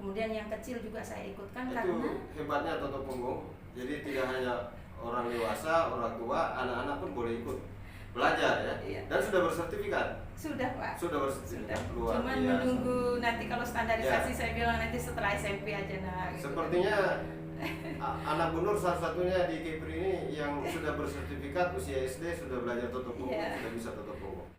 Kemudian yang kecil juga saya ikutkan Itu karena hebatnya Toto Punggung. Jadi tidak hanya orang dewasa, orang tua, anak-anak pun boleh ikut belajar ya. Iya. Dan sudah bersertifikat. sudah Pak. Sudah bersertifikat. Sudah. Luar Cuman biasa. menunggu nanti kalau standarisasi Ya. saya bilang nanti setelah SMP aja nah. Gitu. Sepertinya anak Bu Nur salah satunya di Kepri ini yang sudah bersertifikat usia SD sudah belajar Toto Punggung, Iya. sudah bisa Toto Punggung.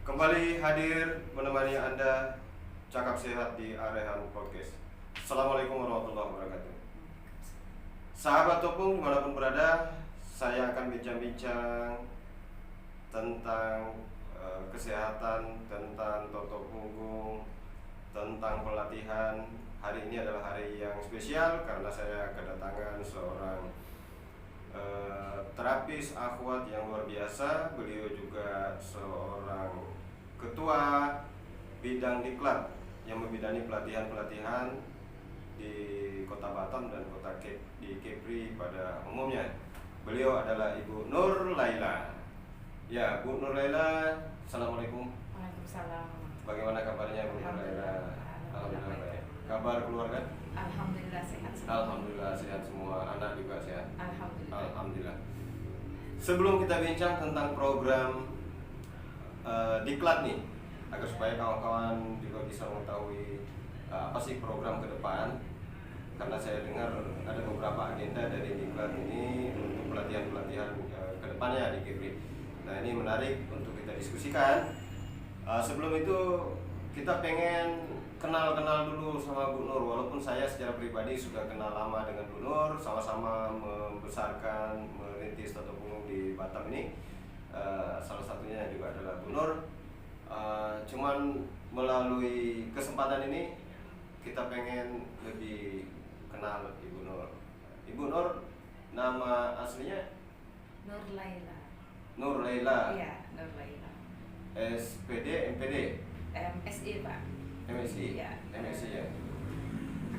Kembali hadir menemani Anda cakap sehat di Arehan Podcast. Assalamualaikum warahmatullahi wabarakatuh. Sahabat Topung dimanapun berada, saya akan bincang-bincang tentang kesehatan, tentang Toto Punggung, tentang pelatihan. Hari ini adalah hari yang spesial karena saya kedatangan seorang terapis akhwat yang luar biasa. Beliau juga seorang ketua bidang diklat yang membidangi pelatihan-pelatihan di Kota Batam dan di Kepri pada umumnya. Beliau adalah Ibu Nur Laila. Ya, Bu Nur Laila, Assalamualaikum. Waalaikumsalam. Bagaimana kabarnya Bu Nur Laila? Alhamdulillah baik. Kabar keluarga? Alhamdulillah sehat semua. Alhamdulillah sehat semua, anak juga sehat. Alhamdulillah. Alhamdulillah. Sebelum kita bincang tentang program diklat nih, agar supaya kawan-kawan juga bisa mengetahui apa sih program ke depan, karena saya dengar ada beberapa agenda dari diklat ini untuk pelatihan-pelatihan ke depannya di Kepri. Nah, ini menarik untuk kita diskusikan. Sebelum itu kita pengen kenal-kenal dulu sama Bu Nur. Walaupun saya secara pribadi sudah kenal lama dengan Bu Nur, sama-sama membesarkan, merintis Toto Punggung di Batam ini. Salah satunya juga adalah Bu Nur. Cuman melalui kesempatan ini kita pengen lebih kenal Ibu Nur. Ibu Nur, nama aslinya Nur Laila. Nur Laila. Iya, Nur Laila. SPD, MPD, MSI Pak. MSI, Iya. MSI ya.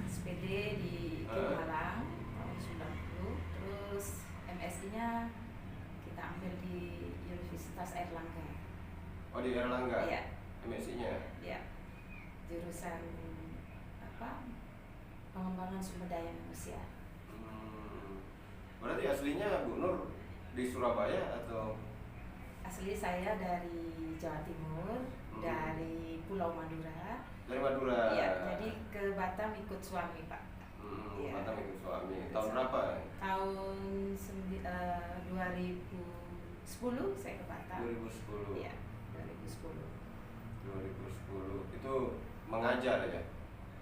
SPD di Malang tahun 90. Terus MSI-nya kita ambil di Universitas Airlangga. Oh, di Erlangga. Iya. MSI-nya. Ya, jurusan apa? Pengembangan sumber daya manusia. Berarti aslinya Bu Nur di Surabaya atau? Asli saya dari Jawa Timur, dari Pulau Madura. Dari Madura. Iya, jadi ke Batam ikut suami Pak. Iya. Batam ikut suami. Tahun berapa? Tahun 2010 saya ke Batam. 2010. Iya, 2010. 2010 itu mengajar ya?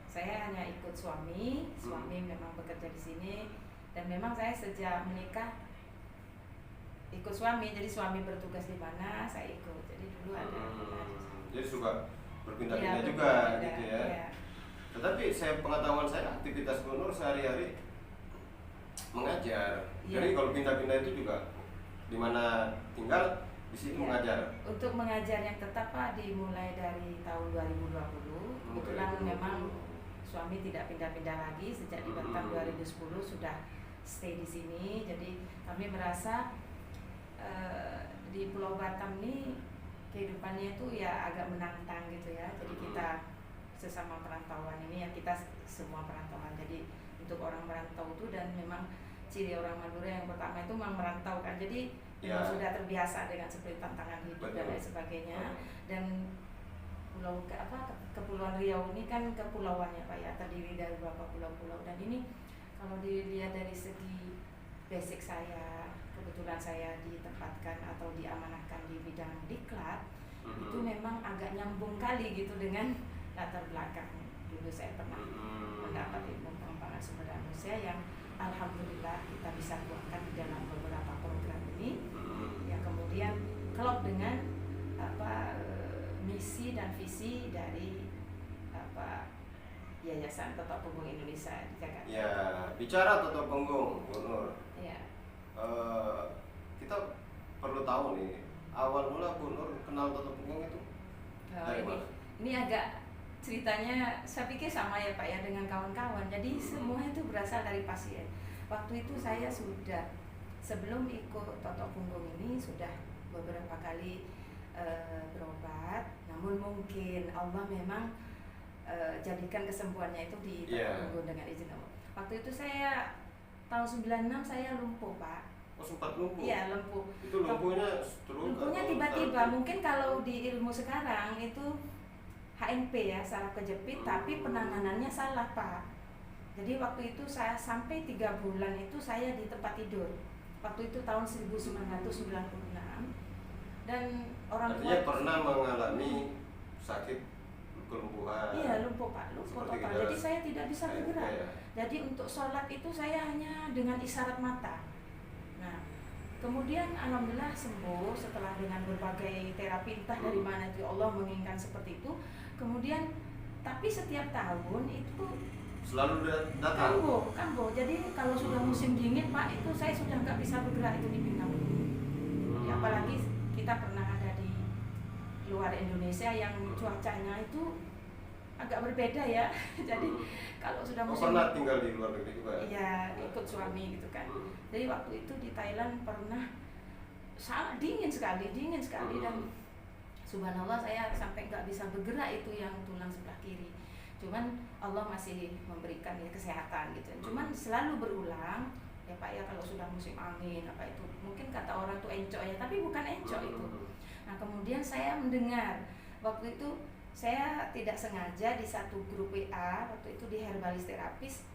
Saya hanya ikut suami memang bekerja di sini, dan memang saya sejak menikah ikut suami, jadi suami bertugas di mana saya ikut. Jadi dulu ada. Jadi suka berpindah-pindah Ya, juga gitu ya. Ya. Tetapi pengetahuan saya aktivitas Bu Nur sehari-hari mengajar. Ya. Jadi kalau pindah-pindah itu juga di mana tinggal di situ mengajar. Untuk mengajar yang tetap Pak dimulai dari tahun 2020. Kebetulan memang suami tidak pindah-pindah lagi sejak di Batam 2010 sudah stay di sini. Jadi kami merasa di Pulau Batam ini kehidupannya itu ya agak menantang gitu ya. Jadi kita sesama perantauan ini ya, kita semua perantauan. Jadi untuk orang merantau itu, dan memang ciri orang Madura yang pertama itu memang merantau kan. Jadi memang sudah terbiasa dengan seperti tantangan hidup dan lain sebagainya. Dan Kepulauan Riau ini kan kepulauannya Pak ya, terdiri dari beberapa pulau-pulau, dan ini kalau dilihat dari segi basic saya, kebetulan saya ditempatkan atau diamanahkan di bidang diklat, itu memang agak nyambung kali gitu dengan latar belakang. Dulu saya pernah mendapat ilmu pengembangan sumber daya manusia yang alhamdulillah kita bisa tuangkan di dalam beberapa program ini, yang kemudian klop dengan misi dan visi dari Yayasan Toto Punggung Indonesia di Jakarta. Ya, bicara Toto Punggung, Bu Nur. Ya. Kita perlu tahu nih, awal mula Bu Nur kenal Toto Punggung itu dari mana? Ini agak ceritanya saya pikir sama ya Pak ya dengan kawan-kawan. Jadi semua itu berasal dari pasien. Waktu itu saya sudah sebelum ikut Totok Punggung ini sudah beberapa kali berobat. Namun mungkin Allah memang jadikan kesembuhannya itu di Totok Punggung dengan izin Allah. Waktu itu saya tahun 96 saya lumpuh Pak. Oh sempat lumpuh? Iya lumpuh. Itu lumpuhnya stroke? Lumpuhnya tiba-tiba. Mungkin kalau di ilmu sekarang itu HNP ya, saraf kejepit, tapi penanganannya salah Pak. Jadi waktu itu saya sampai 3 bulan itu saya di tempat tidur. Waktu itu tahun 1996 dan orang tua. Artinya pernah mengalami sakit kelumpuhan? Iya lumpuh Pak, lumpuh total. Jadi saya tidak bisa bergerak. Ya. Jadi untuk sholat itu saya hanya dengan isyarat mata. Nah, kemudian alhamdulillah sembuh setelah dengan berbagai terapi entah dari mana itu Allah menginginkan seperti itu. Kemudian tapi setiap tahun itu selalu datang. Kambuh. Jadi kalau sudah musim dingin Pak itu saya sudah nggak bisa bergerak itu di pinggang. Ya, apalagi kita pernah ada di luar Indonesia yang cuacanya itu agak berbeda ya. Jadi kalau sudah musim pernah tinggal di luar negeri juga? Iya, ikut suami gitu kan. Jadi waktu itu di Thailand pernah sangat dingin sekali dan subhanallah saya sampai nggak bisa bergerak itu yang tulang sebelah kiri. Cuman Allah masih memberikan ya kesehatan gitu. Cuman selalu berulang ya Pak ya kalau sudah musim angin apa itu mungkin kata orang tuh encok ya, tapi bukan encok itu. Nah kemudian saya mendengar waktu itu saya tidak sengaja di satu grup WA waktu itu di Herbalis Terapis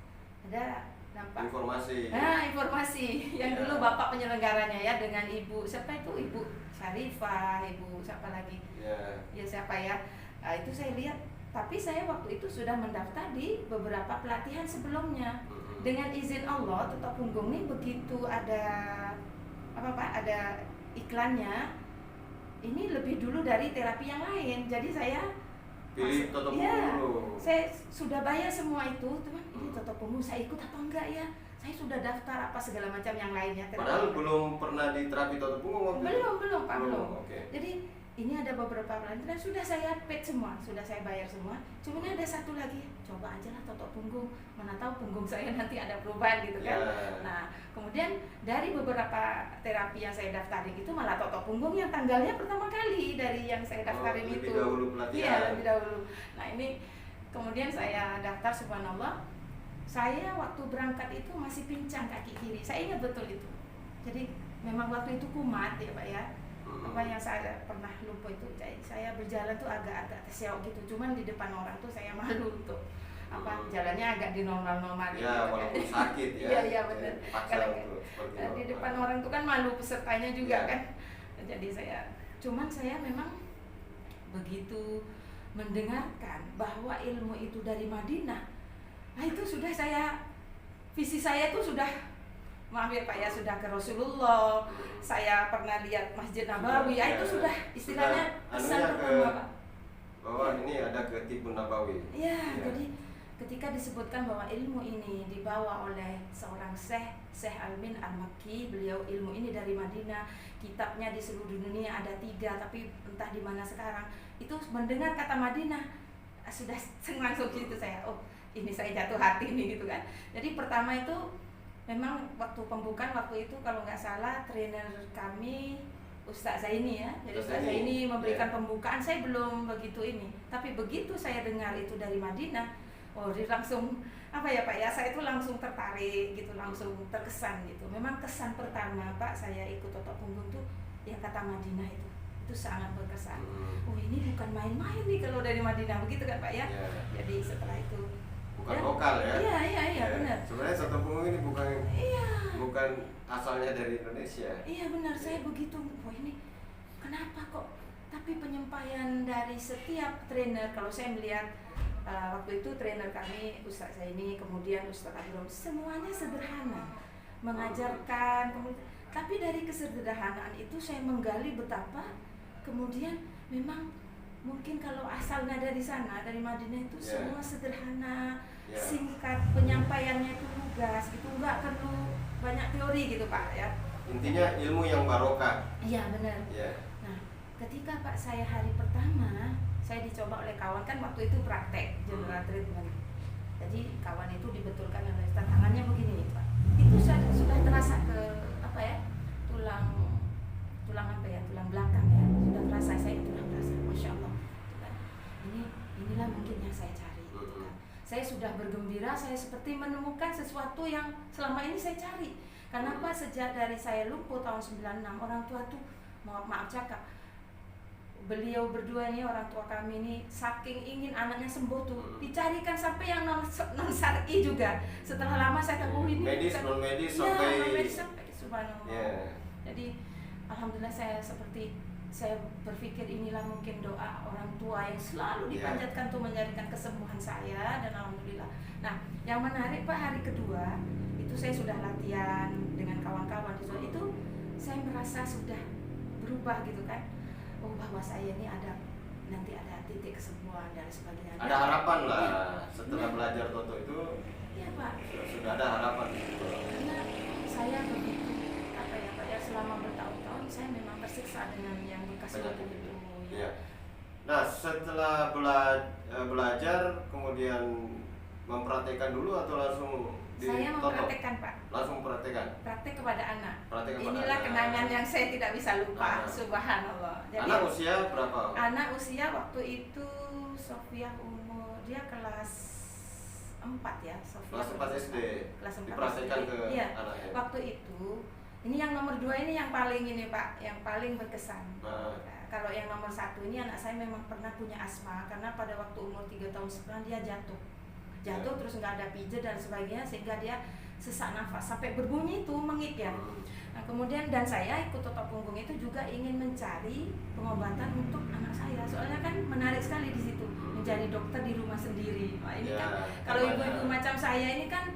ada nampak informasi yang dulu bapak penyelenggaranya ya dengan ibu siapa itu ibu Syarifah, ibu siapa lagi ya siapa ya itu saya lihat, tapi saya waktu itu sudah mendaftar di beberapa pelatihan sebelumnya dengan izin Allah. Totok Punggung ini begitu ada apa Pak ada iklannya ini lebih dulu dari terapi yang lain, jadi saya pilih Totok Punggung. Saya sudah bayar semua itu, teman. Ini Totok Punggung saya ikut apa enggak ya? Saya sudah daftar apa segala macam yang lainnya. Padahal belum pernah di terapi Totok Punggung waktu itu? Belum Pak. Okay. Jadi ini ada beberapa pelatihan sudah saya paid semua, sudah saya bayar semua. Cuma ada satu lagi, coba aja lah Totok Punggung. Mana tahu punggung saya nanti ada perubahan gitu kan. Nah, kemudian dari beberapa terapi yang saya daftarin itu malah Totok Punggung yang tanggalnya pertama kali dari yang saya daftarin itu. Lebih dahulu pelatihan. Iya, lebih dahulu. Nah, ini kemudian saya daftar subhanallah. Saya waktu berangkat itu masih pincang kaki kiri. Saya ingat betul itu. Jadi memang waktu itu kumat ya Pak ya. Apa yang saya pernah lumpuh itu saya berjalan tuh agak-agak terseok gitu. Cuman di depan orang tuh saya malu untuk jalannya agak di normal-normal gitu. Ya, walaupun sakit ya. Iya benar. Kalau di depan orang tuh kan malu pesertanya juga kan. Jadi cuman saya memang begitu mendengarkan bahwa ilmu itu dari Madinah. Nah itu sudah visi saya tuh sudah maaf ya Pak ya sudah ke Rasulullah, saya pernah lihat Masjid Nabawi, itu sudah istilahnya pesan pertama Pak. Bahwa ini ada ke Tibun Nabawi. Iya, jadi ketika disebutkan bahwa ilmu ini dibawa oleh seorang Syekh Almin Al-Makki, beliau ilmu ini dari Madinah, kitabnya di seluruh dunia ada 3, tapi entah di mana sekarang. Itu mendengar kata Madinah, sudah langsung gitu saya, oh ini saya jatuh hati nih gitu kan. Jadi pertama itu memang waktu pembukaan waktu itu kalau nggak salah trainer kami Ustaz Zaini ya. Jadi Ustaz Zaini memberikan pembukaan, saya belum begitu ini. Tapi begitu saya dengar itu dari Madinah, oh dia langsung apa ya Pak ya, saya itu langsung tertarik gitu, langsung terkesan gitu. Memang kesan pertama Pak saya ikut Totok Punggung tuh yang kata Madinah itu sangat berkesan. Oh ini bukan main-main nih kalau dari Madinah begitu kan Pak ya. Jadi setelah itu bukan lokal ya. Iya benar. Sebenarnya Totok Punggung ini bukan asalnya dari Indonesia. Iya benar, saya begitu. Wah ini kenapa kok? Tapi penyampaian dari setiap trainer, kalau saya melihat waktu itu trainer kami Ustaz Zaini, kemudian Ustaz Abdul, semuanya sederhana, mengajarkan. Tapi dari kesederhanaan itu saya menggali betapa kemudian memang mungkin kalau asalnya dari sana, dari Madinah itu semua sederhana, singkat, penyampaiannya itu lugas, itu nggak perlu banyak teori gitu Pak ya. Intinya ilmu yang barokah. Iya benar. Nah ketika Pak saya hari pertama saya dicoba oleh kawan, kan waktu itu praktek general treatment. Jadi kawan itu dibetulkan oleh tangannya begini Pak. Itu sudah terasa ke apa ya? Tulang apa ya? Tulang belakang ya. Sudah terasa, saya sudah terasa. Masya Allah. Inilah mungkin yang saya cari. Saya sudah bergembira, saya seperti menemukan sesuatu yang selama ini saya cari. Kenapa? Sejak dari saya lumpuh tahun 96, orang tua tuh maaf cakap, beliau berdua ini, orang tua kami ini saking ingin anaknya sembuh tuh dicarikan sampai yang non syar'i juga. Setelah lama saya tahu ini medis non medis sampai subhanallah. Jadi alhamdulillah saya berpikir inilah mungkin doa orang tua yang selalu dipanjatkan tuh menjadikan kesembuhan saya, dan alhamdulillah. Nah, yang menarik Pak, hari kedua itu saya sudah latihan dengan kawan-kawan itu saya merasa sudah berubah gitu kan. Oh, bahwa saya ini nanti ada titik kesembuhan dan sebagainya. Ada harapan lah setelah belajar Toto itu. Iya Pak. Sudah ada harapan. Karena saya begitu apa ya Pak ya, selama bertahun-tahun saya memang tersiksa dengan yang bekas itu. Iya. Nah, setelah belajar kemudian mempraktekkan dulu atau langsung saya mempraktekkan Pak. Langsung mempraktekkan. Praktek kepada anak. Inilah anak. Kenangan yang saya tidak bisa lupa. Subhanallah. Jadi, anak usia berapa? Anak usia waktu itu Sofia umur dia kelas 4 ya. Sofia kelas 4 SD. Kelas 4 dipraktekkan SD. Ke iya. Anaknya. Waktu itu ini yang nomor 2 ini yang paling ini Pak, yang paling berkesan. Nah, kalau yang nomor 1 ini anak saya memang pernah punya asma, karena pada waktu umur 3 tahun setengah dia jatuh terus nggak ada pijat dan sebagainya, sehingga dia sesak nafas sampai berbunyi itu mengik ya. Nah, kemudian dan saya ikut Toto Punggung itu juga ingin mencari pengobatan untuk anak saya, soalnya kan menarik sekali di situ menjadi dokter di rumah sendiri. Nah, ini kan kalau ibu-ibu macam saya ini kan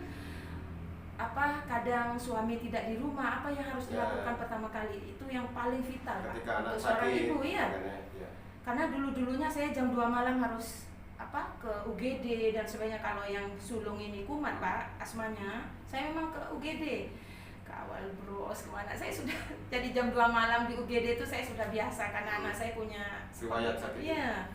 kadang suami tidak di rumah, apa yang harus dilakukan pertama kali itu yang paling vital Pak, untuk seorang ibu ya. Karena dulunya saya jam 2 malam harus ke UGD dan sebagainya. Kalau yang sulung ini kumat Pak asmanya, saya memang ke UGD, ke awal bros kemana, saya sudah jadi jam 2 malam di UGD itu saya sudah biasa karena anak saya punya riwayat sakit. Iya.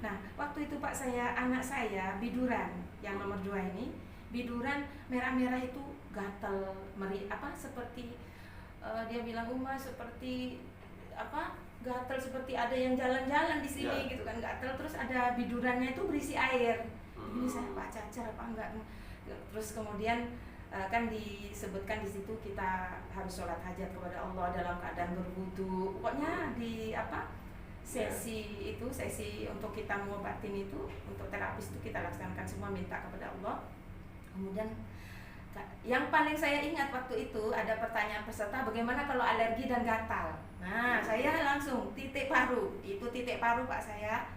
Nah, waktu itu Pak anak saya biduran yang nomor 2 ini, biduran merah-merah itu gatal, seperti dia bilang seperti gatal, seperti ada yang jalan-jalan di sini gitu kan, gatal, terus ada bidurannya itu berisi air. Ini saya Pak cacar apa enggak? Terus kemudian kan disebutkan di situ kita harus sholat hajat kepada Allah dalam keadaan berwudu. Pokoknya di sesi untuk kita mengobatin itu, untuk terapis itu kita laksanakan semua, minta kepada Allah. Kemudian yang paling saya ingat waktu itu ada pertanyaan peserta, bagaimana kalau alergi dan gatal. Nah, saya langsung titik paru Pak, saya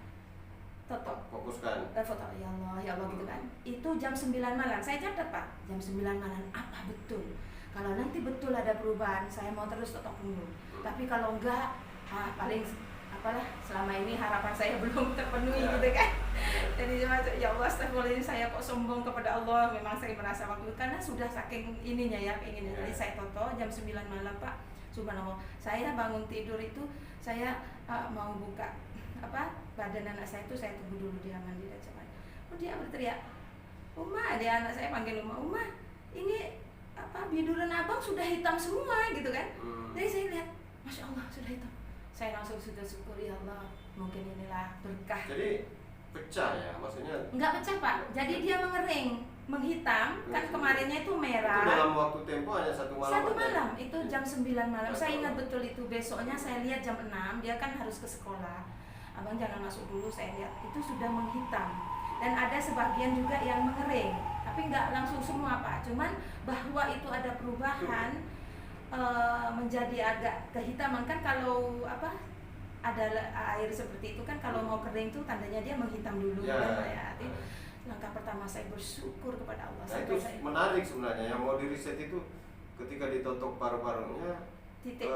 Toto fokuskan foto, ya Allah gitu kan. Itu jam 9 malam, saya catat Pak, jam 9 malam, apa betul kalau nanti betul ada perubahan, saya mau terus Toto Punggung. Tapi kalau enggak, paling selama ini harapan saya belum terpenuhi gitu kan. Jadi ya Allah, astagfirullahaladzim, saya kok sombong kepada Allah. Memang saya merasa waktu itu karena sudah saking ininya ya, pengennya. Jadi saya Toto jam 9 malam Pak, subhanallah. Saya bangun tidur itu, saya mau buka badan anak saya itu, saya tunggu dulu dia mandi dan sebagainya. Oh, dia berteriak, Uma, dia anak saya panggil Uma, ini biduran abang sudah hitam semua gitu kan. Jadi saya lihat, Masya Allah sudah hitam. Saya langsung sudah syukur, ya Allah, mungkin inilah berkah. Jadi pecah ya, maksudnya? Enggak pecah Pak, jadi dia mengering, menghitam, kan kemarinnya itu merah. Itu dalam waktu tempo hanya 1 malam? 1 malam, itu jam 9 malam. Saya ingat betul itu, besoknya saya lihat jam 6, dia kan harus ke sekolah. Abang jangan masuk dulu, saya lihat itu sudah menghitam. Dan ada sebagian juga yang mengering, tapi enggak langsung semua Pak, cuman bahwa itu ada perubahan. Menjadi agak kehitaman kan, kalau ada air seperti itu kan, kalau mau kering tuh tandanya dia menghitam dulu ya. Langkah pertama saya bersyukur kepada Allah. Nah, itu menarik sebenarnya, yang mau diriset itu ketika ditotok paru-parunya, titik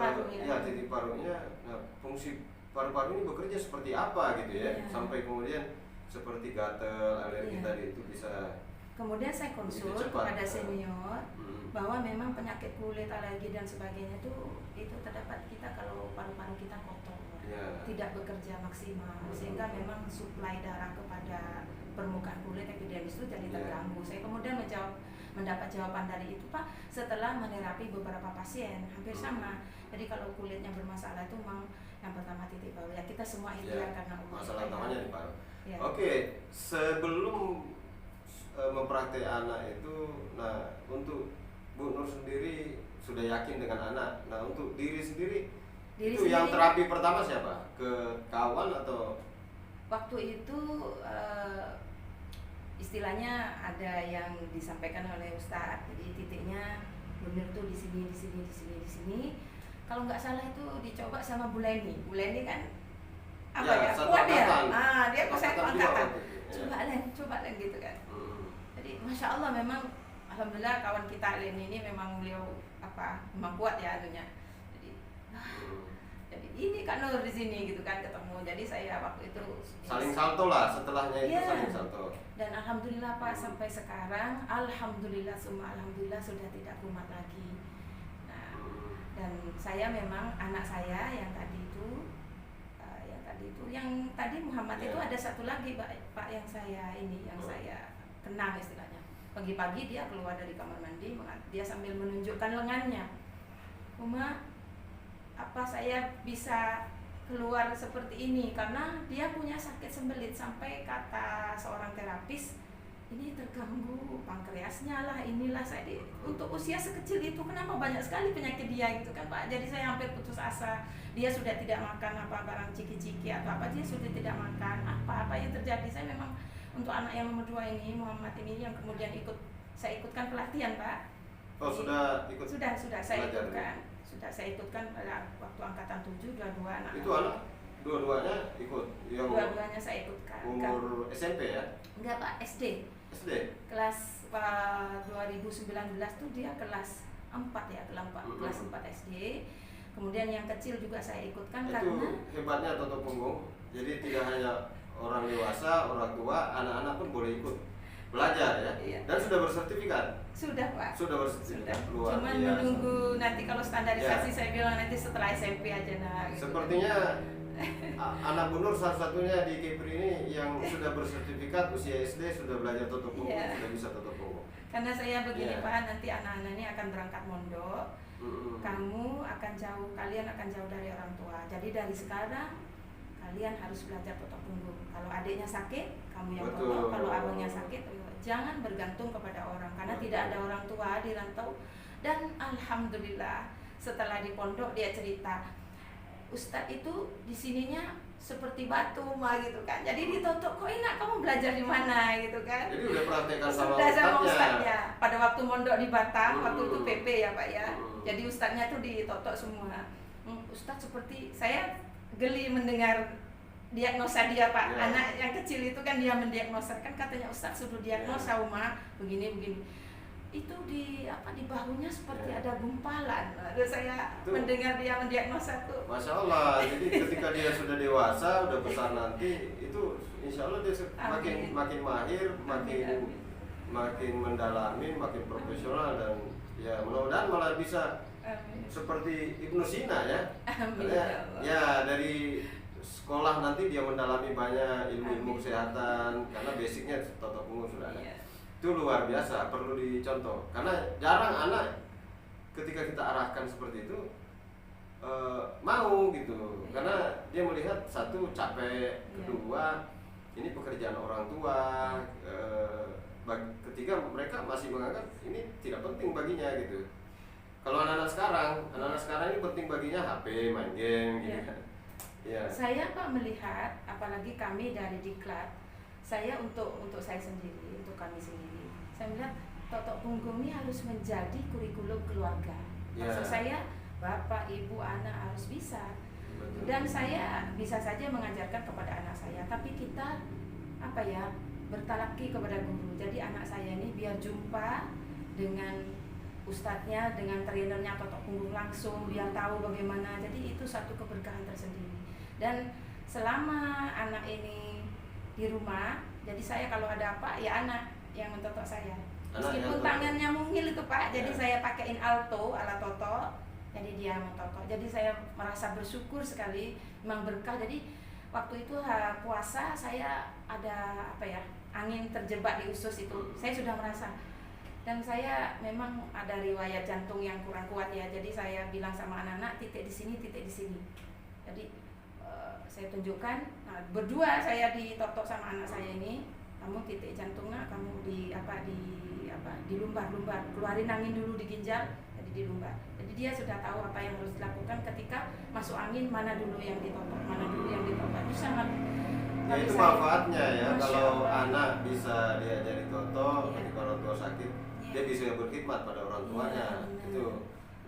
parunya, nah, fungsi paru-paru ini bekerja seperti apa gitu ya, sampai kemudian seperti gatal, alergi tadi itu bisa. Kemudian saya konsul kepada senior bahwa memang penyakit kulit, alergi dan sebagainya itu terdapat kita kalau paru-paru kita kotor. tidak bekerja maksimal, sehingga memang suplai darah kepada permukaan kulit epidermis itu jadi terganggu. Saya kemudian mendapat jawaban dari itu, Pak, setelah menerapi beberapa pasien hampir sama. Jadi kalau kulitnya bermasalah itu memang yang pertama titik bawah, ya kita semua ikhtiar karena Allah. Masalah utamanya di paru. Ya. Oke, sebelum mempraktek anak itu, nah untuk Bu Nur sendiri sudah yakin dengan anak. Nah untuk diri sendiri itu sendiri, yang terapi pertama siapa? Ke kawan atau? Waktu itu istilahnya ada yang disampaikan oleh Ustadz. Jadi titiknya benar tuh di sini, di sini, di sini, di sini. Kalau nggak salah itu dicoba sama Bu Leni. Bu Leni kan apa ya? Kuat dia. Dia kok saya angkatan. Coba Len gitu kan. Jadi Masya Allah memang alhamdulillah kawan kita Len ini memang beliau memang kuat ya anunya. Jadi ini kan Nur di sini gitu kan ketemu. Jadi saya waktu itu saling salto lah setelahnya itu saling salto. Dan alhamdulillah Pak sampai sekarang alhamdulillah sudah tidak kumat lagi. Nah, dan saya memang anak saya yang tadi Muhammad itu ada satu lagi Pak yang saya kenang istilahnya. Pagi-pagi dia keluar dari kamar mandi, dia sambil menunjukkan lengannya. Saya bisa keluar seperti ini karena dia punya sakit sembelit, sampai kata seorang terapis ini terganggu pankreasnya lah, inilah. Untuk usia sekecil itu kenapa banyak sekali penyakit dia gitu kan Pak. Jadi saya hampir putus asa. Dia sudah tidak makan barang ciki-ciki atau dia sudah tidak makan apa yang terjadi. Saya memang untuk anak yang nomor 2 ini Muhammad ini yang kemudian saya ikutkan pelatihan Pak. Sudah ikut? Sudah saya ikutkan. Sudah saya ikutkan pada waktu angkatan 7, dua-dua anak. Itu anak dua-duanya ikut? Dua-duanya saya ikutkan. Umur SMP ya? Enggak Pak, SD. Kelas 2019 tuh dia kelas 4 ya, kelas 4 SD. Kemudian yang kecil juga saya ikutkan itu karena hebatnya Toto Punggung. Jadi tidak hanya orang dewasa, orang tua, anak-anak pun boleh ikut belajar ya. Iya. Dan sudah bersertifikat. Sudah Pak. Sudah bersertifikat. Luar Cuman biasa. menunggu nanti kalau standarisasi saya bilang nanti setelah SMP aja gitu. Sepertinya anak Bu Nur satu-satunya di Kepri ini yang sudah bersertifikat usia SD sudah belajar Toto Punggung, sudah bisa Toto Punggung. Karena saya begini Pak, nanti anak-anak ini akan berangkat mondok. Kalian akan jauh dari orang tua. Jadi dari sekarang kalian harus belajar Toto Punggung. Kalau adiknya sakit, kamu yang bawa. Kalau abangnya sakit, jangan bergantung kepada orang karena tidak ada orang tua di rantau. Dan alhamdulillah setelah di pondok dia cerita, Ustadz itu di sininya seperti batu gitu kan. Jadi ditotok, kok enak kamu belajar di mana gitu kan. Jadi udah praktekkan sama ustadznya. Pada waktu mondok di Batam, waktu itu PP ya Pak ya. Jadi ustadznya tuh ditotok semua. Ustadz seperti saya geli mendengar diagnosa dia Pak. Anak yang kecil itu kan dia mendiagnosa, kan katanya Ustadz suruh diagnosa begini. Itu di bahunya seperti ada gumpalan. Lalu saya mendengar dia mendiagnosa tuh. Masya Allah. Jadi ketika dia sudah dewasa, udah besar nanti, itu insya Allah dia makin mahir, makin mendalami, makin profesional, dan ya mudah-mudahan malah bisa seperti Ibnu Sina ya. Ya dari sekolah nanti dia mendalami banyak ilmu kesehatan karena basicnya Toto Punggung sudah ada. Itu luar biasa, perlu dicontoh karena jarang anak ketika kita arahkan seperti itu mau gitu, karena dia melihat satu capek, kedua ini pekerjaan orang tua, ketika mereka masih menganggap ini tidak penting baginya gitu. Kalau anak-anak sekarang ini penting baginya HP, main game gitu kan. Saya Pak melihat, apalagi kami dari Diklat, saya untuk saya sendiri, untuk kami sendiri, saya melihat Toto Punggung ini harus menjadi kurikulum keluarga. Maksud saya bapak, ibu, anak harus bisa. Dan saya bisa saja mengajarkan kepada anak saya, tapi kita bertalaki kepada guru. Jadi anak saya ini biar jumpa dengan ustadznya, dengan trainernya Toto Punggung langsung, biar tahu bagaimana. Jadi itu satu keberkahan tersendiri. Dan selama anak ini di rumah, jadi saya kalau ada apa ya anak yang mentotok saya. Meskipun tangannya mungil itu Pak, jadi saya pakein alto ala Toto. jadi dia mentoto. Jadi saya merasa bersyukur sekali, memang berkah. Jadi waktu itu puasa saya ada apa ya, angin terjebak di usus itu, saya sudah merasa. Dan saya memang ada riwayat jantung yang kurang kuat ya, jadi saya bilang sama anak-anak titik di sini, titik di sini. Jadi saya tunjukkan, nah, berdua saya ditotok sama anak saya ini, kamu titik jantungnya, kamu di lumbar, keluarin angin dulu di ginjal, jadi di lumbar. Jadi dia sudah tahu apa yang harus dilakukan ketika masuk angin, mana dulu yang ditotok, mana dulu yang ditotok. Itu sangat. Ya itu manfaatnya ya, kalau Allah. anak bisa diajari toto, Iya. ketika orang tua sakit, Iya. dia bisa berkhidmat pada orang tuanya, Iya, itu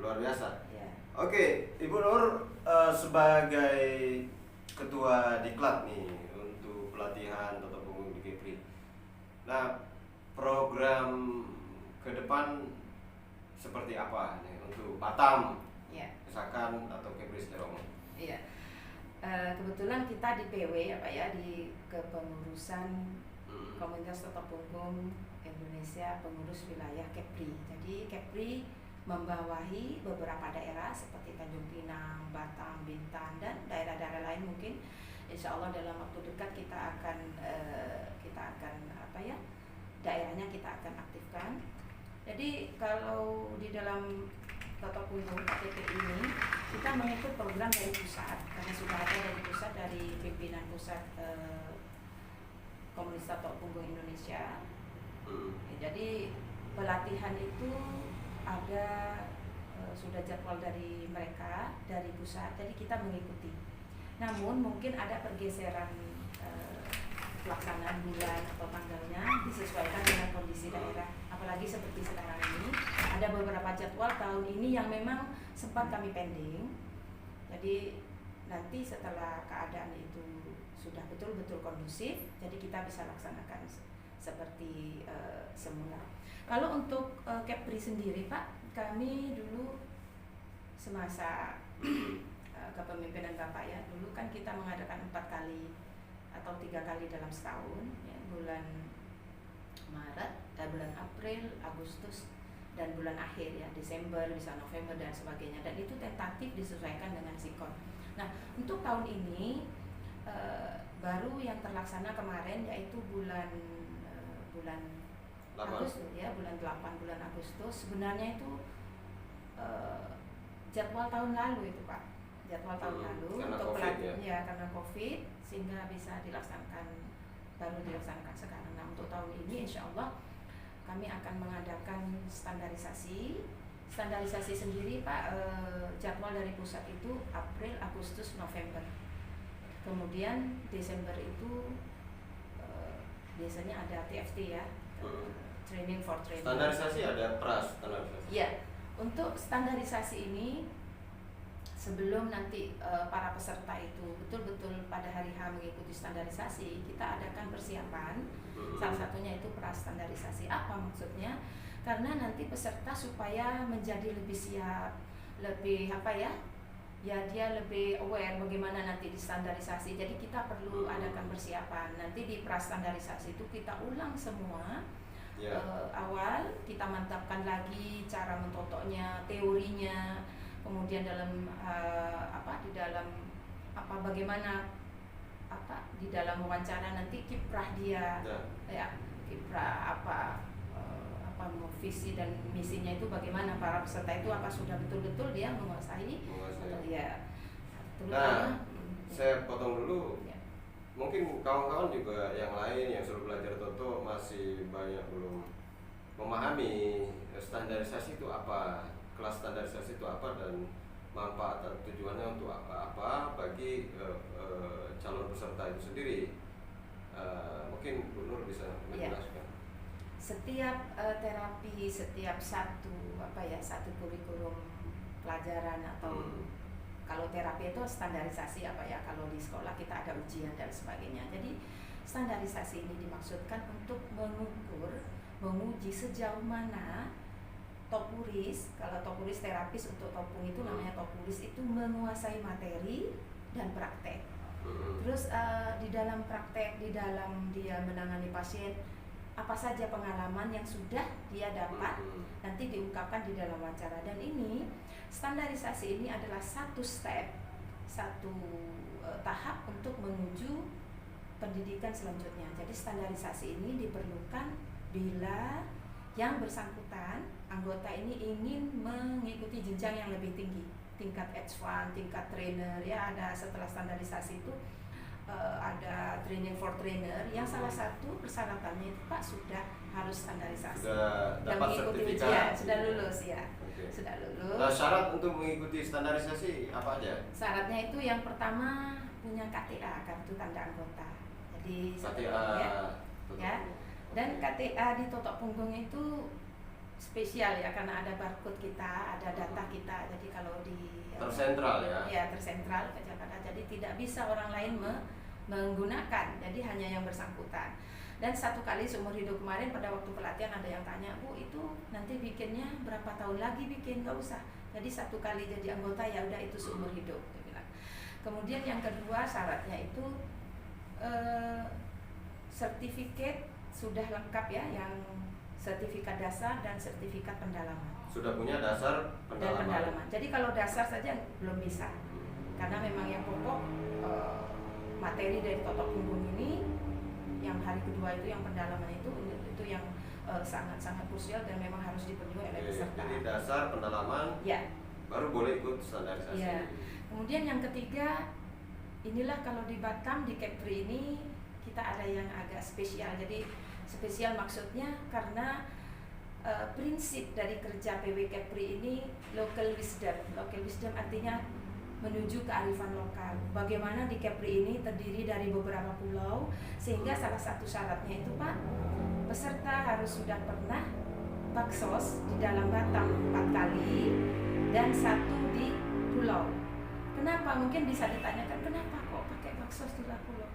luar biasa. Iya. Oke, Ibu Nur sebagai ketua diklat nih untuk pelatihan toto punggung di Kepri. Nah, program ke depan seperti apa nih untuk Batam, Iya. misalkan atau Kepri secara umum? Iya. Kebetulan kita di PW apa ya, di kepengurusan Komunitas Toto Punggung Indonesia Pengurus Wilayah Kepri. Jadi Kepri membawahi beberapa daerah seperti Tanjung Pinang, Batam, Bintan, dan daerah-daerah lain mungkin. Insya Allah dalam waktu dekat kita akan apa ya, daerahnya kita akan aktifkan. Jadi kalau di dalam Toto Punggung KTP ini kita mengikut program dari pusat, karena sudah ada dari pusat, dari pimpinan pusat Komunitas Toto Punggung Indonesia. Jadi pelatihan itu ada sudah jadwal dari mereka, dari pusat, jadi kita mengikuti. Namun mungkin ada pergeseran pelaksanaan bulan atau tanggalnya disesuaikan dengan kondisi daerah. Apalagi seperti sekarang ini ada beberapa jadwal tahun ini yang memang sempat kami pending. Jadi nanti setelah keadaan itu sudah betul-betul kondusif, jadi kita bisa laksanakan seperti semula. Kalau untuk Kepri sendiri Pak, kami dulu semasa kepemimpinan Bapak ya, dulu kan kita mengadakan 4 kali atau 3 kali dalam setahun ya, bulan Maret, bulan April, Agustus, dan bulan akhir ya, Desember, bisa November dan sebagainya. Dan itu tentatif disesuaikan dengan sikon. Nah, untuk tahun ini baru yang terlaksana kemarin yaitu bulan Agustus ya, bulan 8 bulan Agustus. Sebenarnya itu jadwal tahun lalu itu Pak, jadwal tahun lalu untuk pelatihan ya, karena COVID, sehingga bisa baru dilaksanakan sekarang. Nah, untuk tahun ini insya Allah kami akan mengadakan standarisasi sendiri Pak. Jadwal dari pusat itu April, Agustus, November. Kemudian Desember itu biasanya ada TFT ya, training for training. Standarisasi ada standarisasi. Ya, untuk standarisasi ini sebelum nanti para peserta itu betul-betul pada hari H mengikuti standarisasi, kita adakan persiapan. Salah satunya itu prastandarisasi. Apa maksudnya? Karena nanti peserta supaya menjadi lebih siap, lebih apa ya? Ya dia lebih aware bagaimana nanti di standarisasi. Jadi kita perlu adakan persiapan. Nanti di prastandarisasi itu kita ulang semua. Awal kita mantapkan lagi cara mentotoknya, teorinya, kemudian bagaimana di dalam wawancara nanti kiprah dia ya kiprah visi dan misinya itu bagaimana, para peserta itu apa sudah betul-betul dia menguasai. Atau ya terutama. Saya potong dulu ya. Mungkin kawan-kawan juga yang lain yang sudah belajar toto masih banyak belum memahami standarisasi itu apa, kelas standarisasi itu apa, dan manfaat dan tujuannya untuk apa bagi calon peserta itu sendiri. Mungkin Bu Nur bisa menjelaskan. Setiap terapi, setiap satu kurikulum pelajaran atau kalau terapi itu standarisasi kalau di sekolah kita ada ujian dan sebagainya. Jadi standarisasi ini dimaksudkan untuk menguji sejauh mana topuris, kalau topuris terapis untuk topung itu namanya topuris, itu menguasai materi dan praktek. Terus di dalam praktek, di dalam dia menangani pasien, apa saja pengalaman yang sudah dia dapat nanti diungkapkan di dalam wawancara. Dan ini standarisasi ini adalah satu step, satu tahap untuk menuju pendidikan selanjutnya. Jadi standarisasi ini diperlukan bila yang bersangkutan anggota ini ingin mengikuti jenjang yang lebih tinggi, tingkat H1, tingkat trainer ya. Ada setelah standarisasi itu ada training for trainer yang salah satu persyaratannya itu Pak sudah harus standarisasi. Sudah dan dapat mengikuti sertifikat. ujian, sudah lulus ya. Okay. Sudah lulus. Nah, syarat untuk mengikuti standarisasi apa aja? Syaratnya itu yang pertama punya KTA, kartu tanda anggota. Jadi KTA ya. Dan KTA di totok punggung itu spesial ya, karena ada barcode kita, ada data kita. Jadi kalau di tersentral ya. Ya, tersentral ke Jakarta. Jadi tidak bisa orang lain menggunakan. Jadi hanya yang bersangkutan. Dan satu kali seumur hidup kemarin pada waktu pelatihan ada yang tanya, Bu itu nanti bikinnya berapa tahun lagi bikin? Gak usah. Jadi satu kali jadi anggota ya udah itu seumur hidup. Dia bilang. Kemudian yang kedua syaratnya itu sertifikat sudah lengkap ya, yang sertifikat dasar dan sertifikat pendalaman. Sudah punya dasar pendalaman. Dan pendalaman. Jadi kalau dasar saja belum bisa, karena memang yang pokok materi dari totok punggung ini, yang hari kedua itu yang pendalaman itu yang sangat-sangat krusial dan memang harus dipenuhi oleh peserta. Jadi dasar pendalaman, ya, baru boleh ikut standarisasi. Ya. Kemudian yang ketiga, inilah kalau di Batam di Kepri ini kita ada yang agak spesial. Jadi spesial maksudnya karena prinsip dari kerja PW Kepri ini local wisdom. Local wisdom artinya menuju kearifan lokal. Bagaimana di Kepri ini terdiri dari beberapa pulau, sehingga salah satu syaratnya itu Pak, peserta harus sudah pernah baksos di dalam Batam 4 kali dan 1 di pulau. Kenapa? Mungkin bisa ditanyakan kenapa kok pakai baksos di pulau?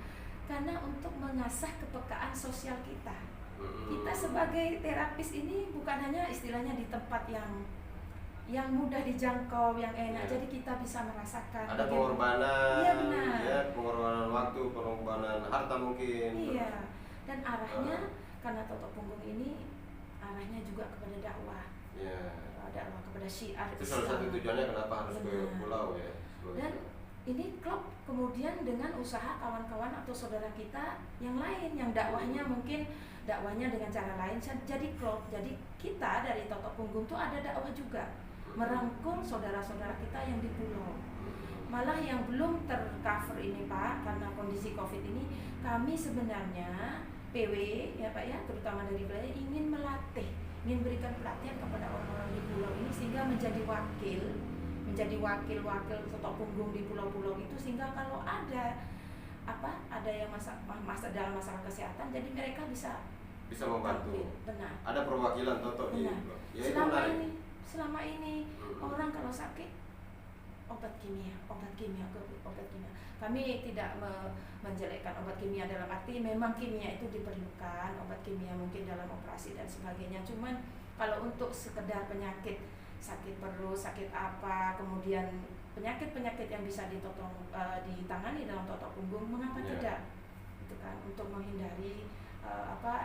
Karena untuk mengasah kepekaan sosial kita. Kita sebagai terapis ini bukan hanya istilahnya di tempat yang mudah dijangkau, yang enak, jadi kita bisa merasakan. Ada pengorbanan, iya benar. Ya, pengorbanan waktu, pengorbanan harta mungkin. Iya, dan arahnya karena totok punggung ini arahnya juga kepada dakwah. Ya. Dakwah kepada syiar. Itu salah satu tujuannya kenapa harus ke pulau ya. Dan ini klop kemudian dengan usaha kawan-kawan atau saudara kita yang lain yang dakwahnya mungkin dakwahnya dengan cara lain, jadi klop. Jadi kita dari totok punggung tuh ada dakwah juga, merangkul saudara-saudara kita yang di pulau. Malah yang belum tercover ini Pak, karena kondisi COVID ini, kami sebenarnya PW ya Pak ya, terutama dari wilayah ingin melatih, ingin berikan pelatihan kepada orang-orang di pulau ini sehingga menjadi wakil totok punggung di pulau-pulau itu, sehingga kalau ada yang dalam masalah kesehatan, jadi mereka bisa membantu. Benar. Ada perwakilan totok di. Ya, selama ini orang kalau sakit obat kimia. Kami tidak menjelekkan obat kimia dalam arti memang kimia itu diperlukan, obat kimia mungkin dalam operasi dan sebagainya. Cuman kalau untuk sekedar penyakit, sakit perut, sakit apa, kemudian penyakit-penyakit yang bisa ditangani dalam totok punggung, mengapa tidak? Itu kan untuk menghindari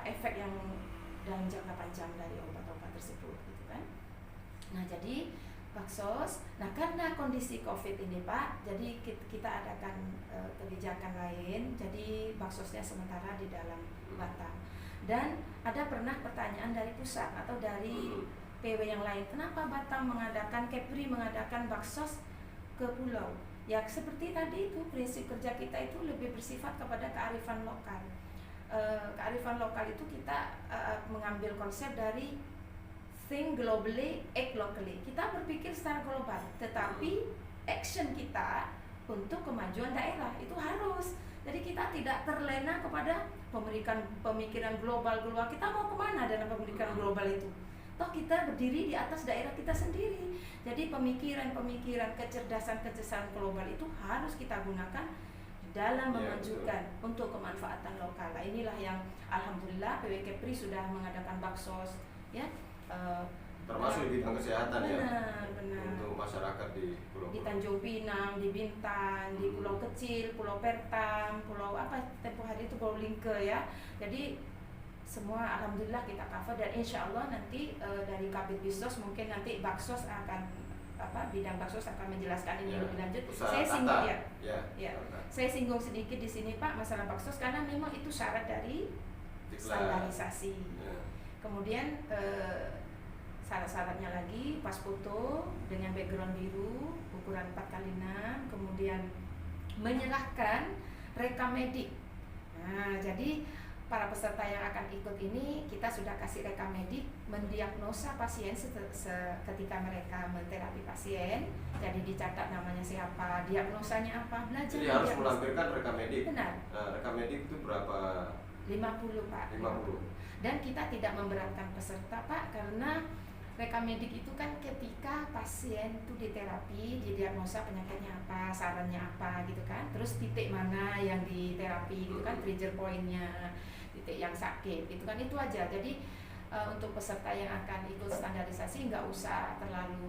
efek yang dalam jangka panjang dari obat-obat tersebut, gitu kan. Nah, jadi baksos. Nah, karena kondisi COVID ini Pak, jadi kita adakan kebijakan lain. Jadi baksosnya sementara di dalam Batam. Dan ada pernah pertanyaan dari pusat atau dari PW yang lain, kenapa Batam Kepri mengadakan baksos ke pulau? Ya seperti tadi itu, prinsip kerja kita itu lebih bersifat kepada kearifan lokal. Kearifan lokal itu kita mengambil konsep dari think globally, act locally. Kita berpikir secara global, tetapi action kita untuk kemajuan daerah itu harus. Jadi kita tidak terlena kepada pemikiran global. Kita mau kemana dalam pemikiran global itu? Toh kita berdiri di atas daerah kita sendiri. Jadi pemikiran, kecerdasan global itu harus kita gunakan dalam memajukan untuk kemanfaatan lokal. Nah, inilah yang alhamdulillah PW Kepri sudah mengadakan baksos ya. Termasuk di bidang kesehatan benar. Untuk masyarakat di pulau. Di Tanjung Pinang, di Bintan, di pulau kecil, Pulau Pertam, pulau tempo hari itu Pulau Lingke ya. Jadi semua alhamdulillah kita cover, dan insya Allah nanti dari Kabid Bisdos mungkin nanti Baksos akan bidang Baksos akan menjelaskan ini lebih lanjut. Saya singgung saya singgung sedikit di sini Pak masalah Baksos karena memang itu syarat dari standarisasi. Kemudian syarat-syaratnya lagi pas foto dengan background biru ukuran 4x6, kemudian menyerahkan rekam medik. Nah, jadi para peserta yang akan ikut ini kita sudah kasih rekam medik mendiagnosa pasien ketika mereka menterapi pasien. Jadi dicatat namanya siapa, diagnosanya apa, belajar. Jadi harus melampirkan rekam medik. Benar. Rekam medik itu berapa? 50 Pak. 50. Dan kita tidak memberatkan peserta Pak karena rekam medik itu kan ketika pasien itu diterapi, didiagnosa penyakitnya apa, sarannya apa gitu kan, terus titik mana yang diterapi gitu kan, trigger pointnya, titik yang sakit gitu kan, itu aja. Jadi untuk peserta yang akan ikut standarisasi nggak usah terlalu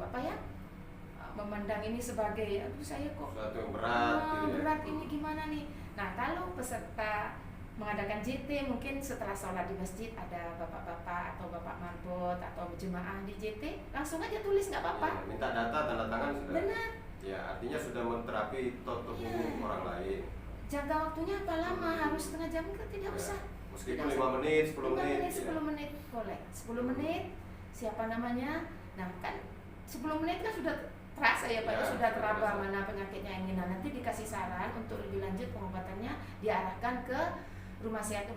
memandang ini sebagai aduh saya kok berat ini gimana nih. Nah kalau peserta mengadakan JT mungkin setelah sholat di masjid ada bapak-bapak atau bapak marbot atau jemaah di JT langsung aja tulis nggak apa-apa. Minta data tanda tangan sudah. Benar. Ya artinya sudah menterapi tubuh orang lain. Jangka waktunya apa lama? Harus setengah jam kan tidak usah. Meskipun 5 menit, 10 menit. 10 menit boleh. 10 menit siapa namanya? Nah kan 10 menit kan sudah terasa ya Pak, sudah teraba mana penyakitnya yang ingin. Nanti dikasih saran untuk lebih lanjut pengobatannya diarahkan ke rumah sehat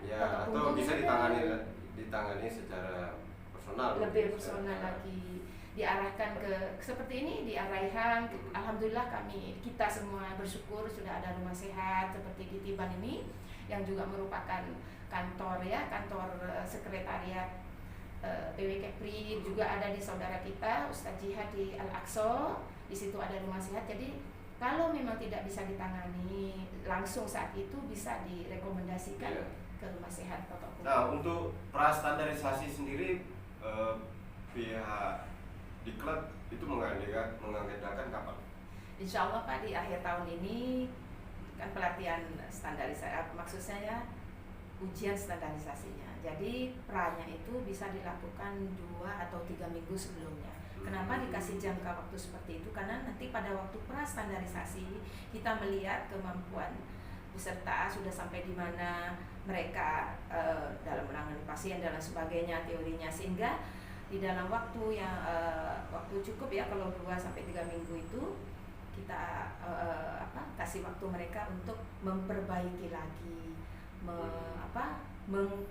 atau bisa ditangani secara personal, lebih personal lagi, diarahkan ke seperti ini, diarahkan. Alhamdulillah kita semua bersyukur sudah ada rumah sehat seperti di Tiban ini yang juga merupakan kantor sekretariat PW Kepri, juga ada di saudara kita Ustadz Jihad di Al-Aqsa, di situ ada rumah sehat. Jadi kalau memang tidak bisa ditangani langsung saat itu bisa direkomendasikan ke rumah sehat Toto Punggung. Nah untuk prastandarisasi sendiri pihak Diklat itu mengagendakan kapan? Insya Allah Pak di akhir tahun ini kan pelatihan standarisasi, maksud saya ujian standarisasinya. Jadi pranya itu bisa dilakukan 2 atau 3 minggu sebelumnya. Kenapa dikasih jangka waktu seperti itu? Karena nanti pada waktu prastandarisasi kita melihat kemampuan peserta sudah sampai di mana mereka dalam menangani pasien dan sebagainya, teorinya, sehingga di dalam waktu yang waktu cukup ya kalau 2 sampai 3 minggu itu kita kasih waktu mereka untuk memperbaiki lagi,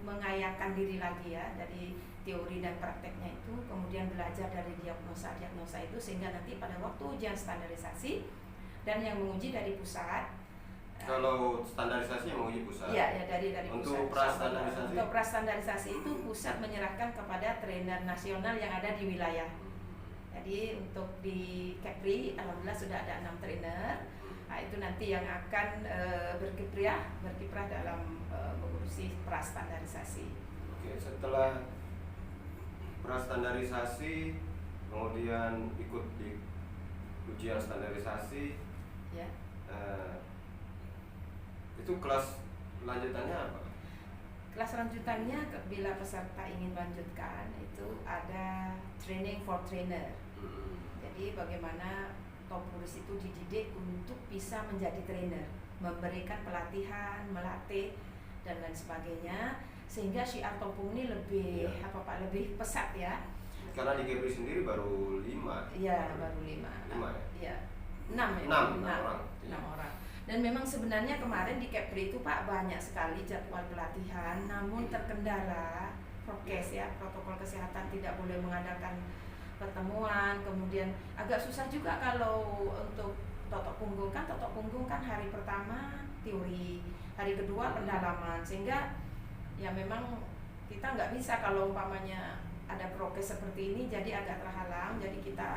mengayakan diri lagi ya dari teori dan prakteknya itu, kemudian belajar dari diagnosa itu sehingga nanti pada waktu ujian standarisasi dan yang menguji dari pusat. Kalau standarisasi yang menguji pusat. Iya, dari untuk pusat. Prastandarisasi. Untuk prastandarisasi itu pusat menyerahkan kepada trainer nasional yang ada di wilayah. Jadi untuk di Kepri alhamdulillah sudah ada 6 trainer. Nah, itu nanti yang akan berkiprah dalam mengurusi prastandarisasi. Oke, setelah prastandarisasi kemudian ikut di ujian standarisasi ya. Itu kelas lanjutannya apa? Kelas lanjutannya bila peserta ingin melanjutkan itu ada training for trainer. Jadi bagaimana Topurus itu dididik untuk bisa menjadi trainer, memberikan pelatihan, melatih dan lain sebagainya, sehingga syiar Topung ini lebih lebih pesat ya. Karena di Kepri sendiri baru 5. Iya, baru 5. 5 ya? Iya. 6 orang. 6 orang. Dan memang sebenarnya kemarin di Kepri itu Pak banyak sekali jadwal pelatihan, namun terkendala prokes ya, protokol kesehatan tidak boleh mengadakan pertemuan, kemudian agak susah juga kalau untuk Totok Punggung kan hari pertama teori, hari kedua pendalaman, sehingga ya memang kita nggak bisa kalau umpamanya ada prokes seperti ini jadi agak terhalang. Jadi kita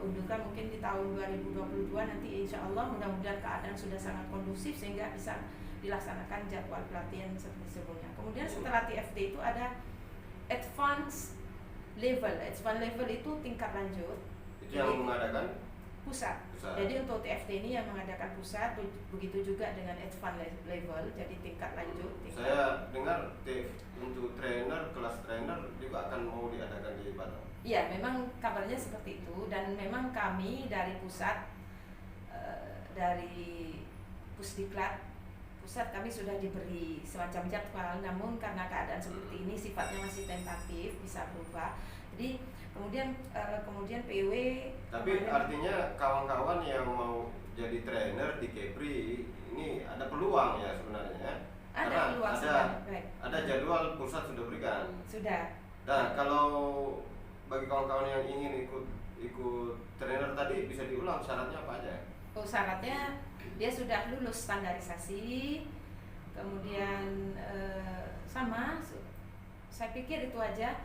undurkan mungkin di tahun 2022 nanti insya Allah mudah-mudahan keadaan sudah sangat kondusif sehingga bisa dilaksanakan jadwal pelatihan seperti sebelumnya. Kemudian setelah TFT itu ada advance level itu tingkat lanjut. Itu yang mengadakan pusat. Pusat. Jadi untuk TFT ini yang mengadakan pusat, begitu juga dengan advance level, jadi tingkat lanjut. Saya dengar untuk trainer, kelas trainer juga akan mau diadakan di Batam. Iya, memang kabarnya seperti itu, dan memang kami dari pusat, dari Pusdiklat pusat, kami sudah diberi semacam jadwal, namun karena keadaan seperti ini sifatnya masih tentatif, bisa berubah. Jadi kemudian PW. Tapi artinya kawan-kawan yang mau jadi trainer di Kepri ini ada peluang ya sebenarnya. Ada peluang, ada jadwal pusat sudah berikan. Sudah. Nah, kalau bagi kawan-kawan yang ingin ikut trainer tadi bisa diulang syaratnya apa aja? Oh, syaratnya dia sudah lulus standarisasi, kemudian sama, saya pikir itu aja.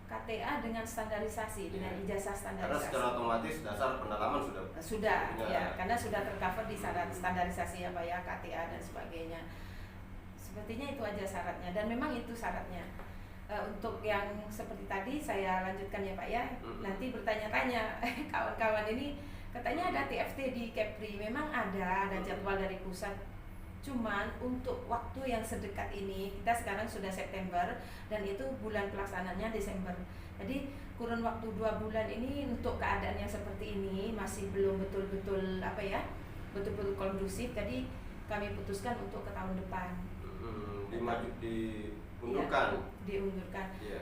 KTA dengan standarisasi, dengan ijazah standarisasi. Karena secara otomatis dasar pendalaman sudah ya, karena sudah tercover di syarat standarisasi apa ya, KTA dan sebagainya. Sepertinya itu aja syaratnya, dan memang itu syaratnya. Untuk yang seperti tadi saya lanjutkan ya Pak ya. Nanti bertanya-tanya kawan-kawan ini katanya ada TFT di Kepri. Memang ada jadwal dari pusat. Cuman untuk waktu yang sedekat ini, kita sekarang sudah September dan itu bulan pelaksananya Desember. Jadi kurun waktu 2 bulan ini untuk keadaan yang seperti ini masih belum betul-betul betul-betul kondusif. Jadi kami putuskan untuk ke tahun depan. Diundurkan. Diundurkan. Yeah.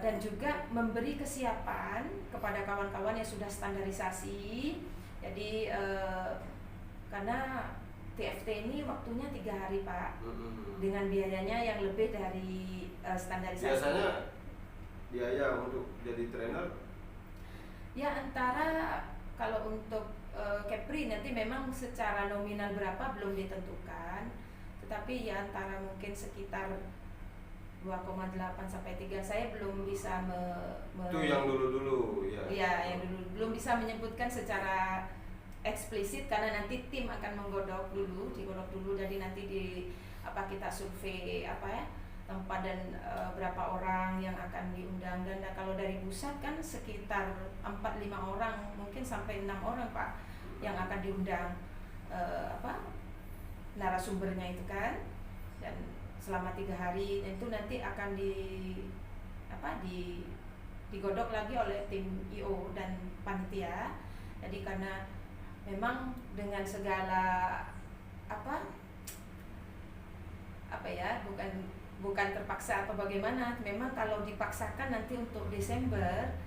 Dan juga memberi kesiapan kepada kawan-kawan yang sudah standarisasi. Jadi karena TFT ini waktunya 3 hari Pak, dengan biayanya yang lebih dari standarisasi. Biasanya biaya untuk jadi trainer? Ya antara, kalau untuk Kepri nanti memang secara nominal berapa belum ditentukan, tetapi ya antara mungkin sekitar 2,8 sampai 3. Saya belum bisa itu yang dulu-dulu ya. Iya, yang dulu belum bisa menyebutkan secara eksplisit karena nanti tim akan digodok dulu, jadi nanti kita survei tempat dan berapa orang yang akan diundang, dan kalau dari pusat kan sekitar 4-5 orang, mungkin sampai 6 orang Pak yang akan diundang narasumbernya itu kan, dan selama 3 hari itu nanti akan digodok lagi oleh tim IO dan panitia. Jadi karena memang dengan segala bukan terpaksa atau bagaimana, memang kalau dipaksakan nanti untuk Desember,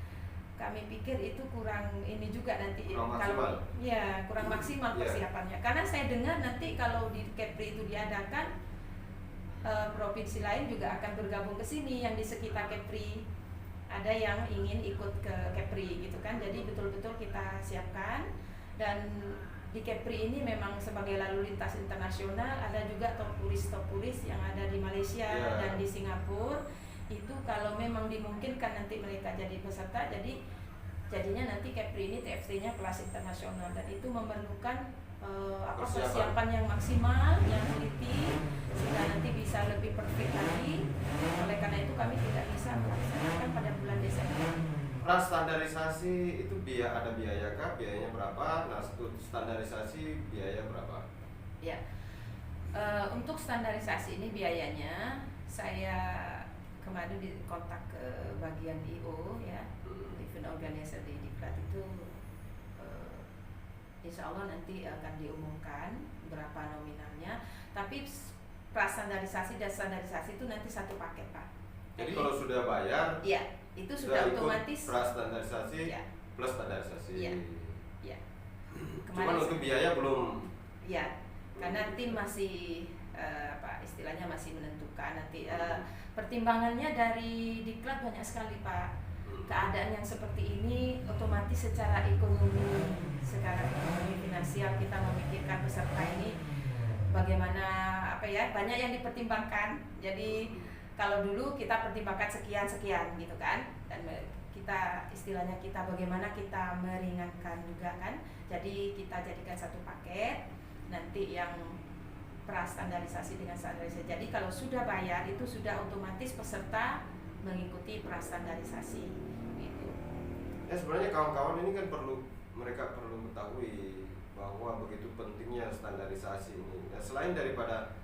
kami pikir itu kurang ini juga nanti kurang maksimal persiapannya. Karena saya dengar nanti kalau di Kepri itu diadakan, provinsi lain juga akan bergabung ke sini yang di sekitar Kepri. Ada yang ingin ikut ke Kepri gitu kan. Jadi betul-betul kita siapkan. Dan di Kepri ini memang sebagai lalu lintas internasional, ada juga top turis yang ada di Malaysia dan di Singapura. Itu kalau memang dimungkinkan nanti mereka jadi peserta, jadinya nanti Kepri ini TFT-nya kelas internasional, dan itu memerlukan persiapan yang maksimal, yang teliti, sehingga nanti bisa lebih perfect lagi. Oleh karena itu kami tidak bisa melaksanakan pada bulan Desember. Prastandarisasi itu ada biaya kah? Biayanya berapa? Nah, standarisasi biaya berapa? Ya, untuk standarisasi ini biayanya, saya kemarin dikontak ke bagian IO ya, event organizer di Diklat itu, insya Allah nanti akan diumumkan berapa nominalnya. Tapi prastandarisasi dan standarisasi itu nanti satu paket Pak. Jadi kalau sudah bayar, ya itu sudah otomatis prastandarisasi plus standarisasi. Iya. Cuman untuk biaya belum. Ya, karena tim masih istilahnya masih menentukan nanti. Pertimbangannya dari Diklat banyak sekali Pak. Keadaan yang seperti ini otomatis secara ekonomi, finansial kita memikirkan peserta ini bagaimana banyak yang dipertimbangkan. Jadi kalau dulu kita pertimbangkan sekian gitu kan, dan kita istilahnya bagaimana kita meringankan juga kan. Jadi kita jadikan satu paket, nanti yang prastandarisasi dengan standarisasi. Jadi kalau sudah bayar itu sudah otomatis peserta mengikuti prastandarisasi gitu. Ya sebenarnya kawan-kawan ini kan perlu mereka perlu ketahui bahwa begitu pentingnya standarisasi ini. Nah, selain daripada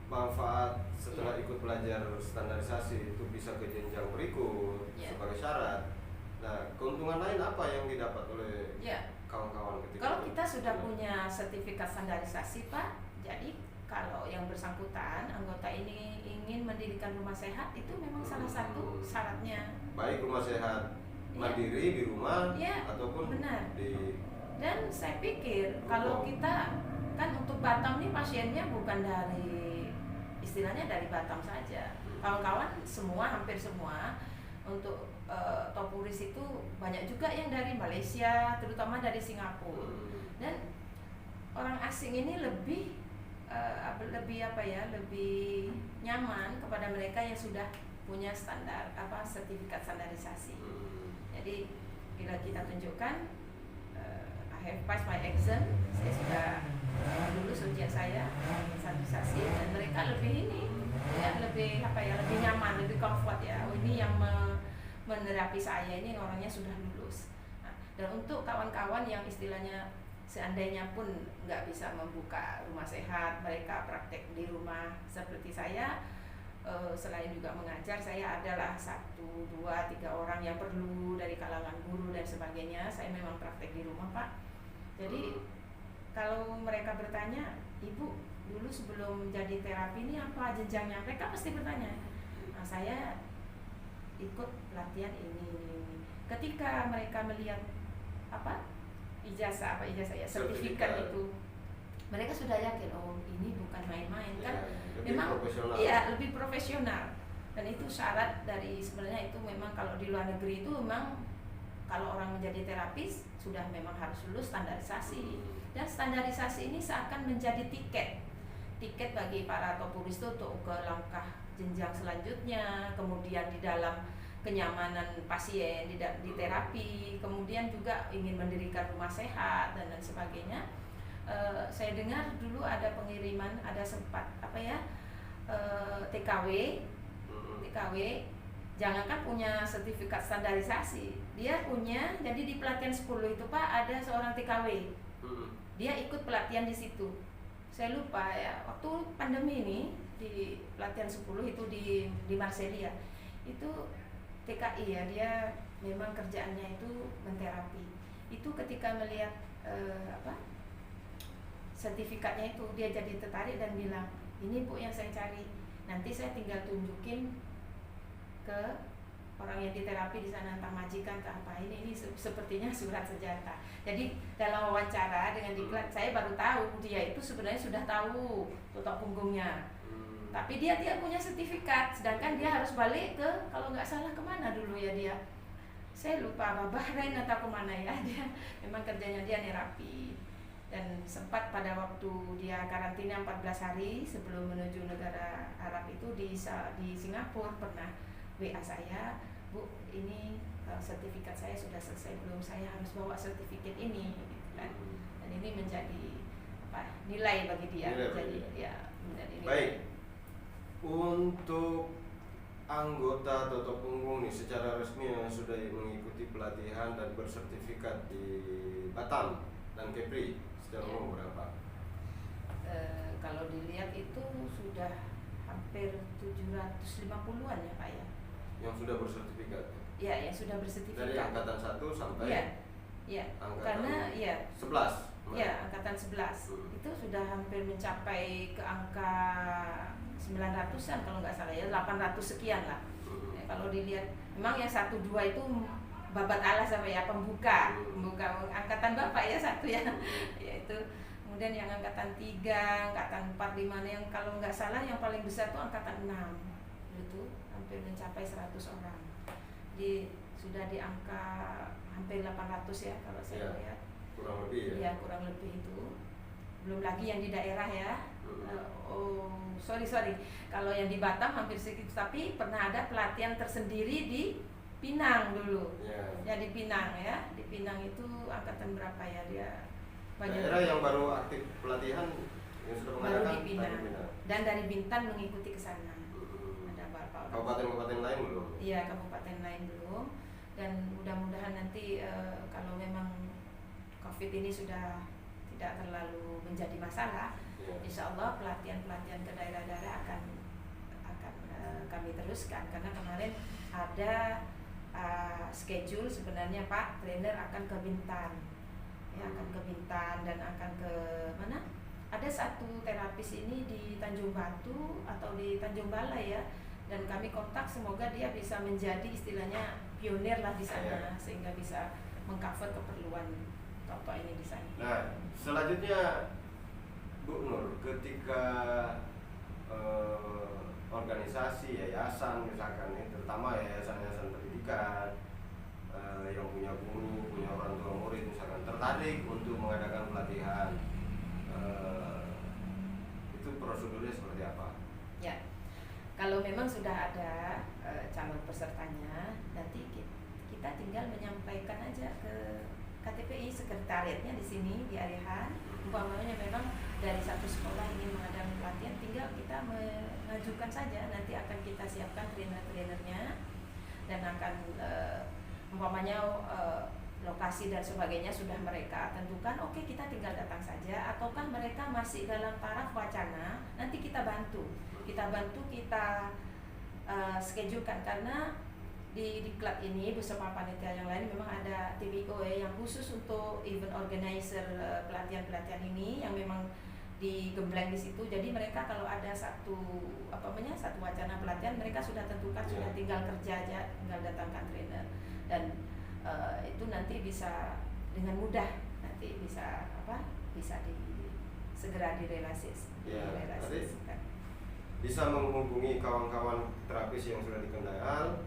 manfaat setelah ikut belajar standarisasi itu bisa ke jenjang berikut sebagai syarat. Nah, keuntungan lain apa yang didapat oleh kawan-kawan ketika kalau kita sudah punya sertifikat standarisasi, Pak, jadi kalau yang bersangkutan anggota ini ingin mendirikan rumah sehat, itu memang salah satu syaratnya. Baik rumah sehat mandiri di rumah ataupun benar. di. Dan saya pikir kalau kita kan untuk Batam nih pasiennya bukan dari istilahnya dari Batam saja. Kawan-kawan semua, hampir semua untuk Topuris itu banyak juga yang dari Malaysia, terutama dari Singapura. Dan orang asing ini lebih lebih nyaman kepada mereka yang sudah punya standar sertifikat standarisasi. Jadi bila kita tunjukkan I have passed my exam, saya sudah lulus ujian saya standarisasi, dan mereka lebih lebih lebih nyaman, lebih comfort ya. Oh, ini yang menerapi saya ini orangnya sudah lulus. Nah, dan untuk kawan-kawan yang istilahnya seandainya pun nggak bisa membuka rumah sehat, mereka praktek di rumah seperti saya, selain juga mengajar, saya adalah 1, 2, 3 orang yang perlu dari kalangan guru dan sebagainya. Saya memang praktek di rumah, Pak. Jadi kalau mereka bertanya, Ibu dulu sebelum jadi terapi ini apa jenjangnya, mereka pasti bertanya. Nah, saya ikut pelatihan ini. Ketika mereka melihat ijazah ya, sertifikat itu, mereka sudah yakin, oh ini bukan main-main kan, memang lebih profesional. Dan itu syarat dari, sebenarnya itu memang kalau di luar negeri itu memang kalau orang menjadi terapis sudah memang harus lulus standarisasi. Dan standarisasi ini seakan menjadi tiket bagi para Topuris itu untuk ke langkah jenjang selanjutnya, kemudian di dalam kenyamanan pasien di terapi, kemudian juga ingin mendirikan rumah sehat dan lain sebagainya. Saya dengar dulu ada pengiriman, ada sempat TKW, jangankan punya sertifikat standarisasi, dia punya, jadi di pelatihan 10 itu Pak ada seorang TKW, dia ikut pelatihan di situ. Saya lupa ya, waktu pandemi ini di pelatihan 10 itu di Marselia itu TKI ya, dia memang kerjaannya itu menterapi. Itu ketika melihat sertifikatnya itu, dia jadi tertarik dan bilang, ini Bu yang saya cari, nanti saya tinggal tunjukin ke orang yang diterapi di sana, entah majikan entah apa, ini sepertinya surat senjata. Jadi dalam wawancara dengan diklat, saya baru tahu dia itu sebenarnya sudah tahu tutup punggungnya, tapi dia tidak punya sertifikat, sedangkan dia harus balik ke, kalau nggak salah kemana dulu ya dia, saya lupa, Bahrain atau kemana ya, dia memang kerjanya dia nerapi. Dan sempat pada waktu dia karantina 14 hari sebelum menuju negara Arab itu di Singapura, pernah WA saya, Bu, ini sertifikat saya sudah selesai belum, saya harus bawa sertifikat ini gitu kan. Dan ini menjadi nilai bagi dia. Jadi ya menjadi nilai. Baik. Untuk anggota Toto Punggung nih secara resmi yang sudah mengikuti pelatihan dan bersertifikat di Batam dan Kepri secara umum berapa? Kalau dilihat itu sudah hampir 750-an ya Pak ya. Yang sudah bersertifikat? Ya, yang sudah bersertifikat. Dari angkatan 1 sampai karena 11. Ya, angkatan 11. Itu sudah hampir mencapai ke angka 900-an kalau nggak salah ya, 800 sekian lah. Ya, kalau dilihat memang yang 1, 2 itu babat alas sama ya, pembuka angkatan Bapak ya satu ya. Yaitu kemudian yang angkatan 3, angkatan 4, 5, yang kalau nggak salah yang paling besar itu angkatan 6. Itu hampir mencapai 100 orang. Jadi sudah di angka hampir 800 ya kalau saya lihat. Kurang lebih ya? Ya, kurang lebih itu. Belum lagi yang di daerah ya. Sorry. Kalau yang di Batam hampir segitu, tapi pernah ada pelatihan tersendiri di Pinang dulu. Ya di Pinang ya. Di Pinang itu angkatan berapa ya dia? Daerah yang baru aktif pelatihan yang sudah baru di Pinang. Dan dari Bintan mengikuti ke sana. Ada berapa orang? Kabupaten lain belum? Iya, kabupaten lain belum. Dan mudah-mudahan nanti kalau memang COVID ini sudah tidak terlalu menjadi masalah, insya Allah pelatihan-pelatihan ke daerah-daerah akan kami teruskan, karena kemarin ada schedule sebenarnya Pak, trainer akan ke Bintan, ya, akan ke Bintan dan akan ke mana? Ada satu terapis ini di Tanjung Batu atau di Tanjung Balai ya, dan kami kontak, semoga dia bisa menjadi istilahnya pionir lah di sana, sehingga bisa mengcover keperluan Toto ini di sana. Nah, selanjutnya Bu Nur, ketika organisasi, yayasan misalkan ini, terutama yayasan-yayasan pendidikan yang punya guru, punya orang tua murid misalkan, tertarik untuk mengadakan pelatihan, itu prosedurnya seperti apa? Ya, kalau memang sudah ada calon pesertanya, nanti kita tinggal menyampaikan aja ke KTPI, sekretariatnya di sini di Arihan. Umpamanya memang dari satu sekolah ingin mengadakan pelatihan, tinggal kita mengajukan saja, nanti akan kita siapkan trainer-trainernya dan akan umpamanya lokasi dan sebagainya sudah mereka tentukan, oke, kita tinggal datang saja, ataukah mereka masih dalam taraf wacana, nanti kita bantu kita schedulekan, karena di klub ini bersama panitia yang lain memang ada tim IO yang khusus untuk event organizer pelatihan-pelatihan ini yang memang digembleng di situ. Jadi mereka kalau ada satu wacana pelatihan, mereka sudah tentukan, sudah tinggal kerja aja, tinggal datangkan trainer, dan itu nanti bisa dengan mudah nanti bisa segera direlasikan. Bisa menghubungi kawan-kawan terapis yang sudah di Kendal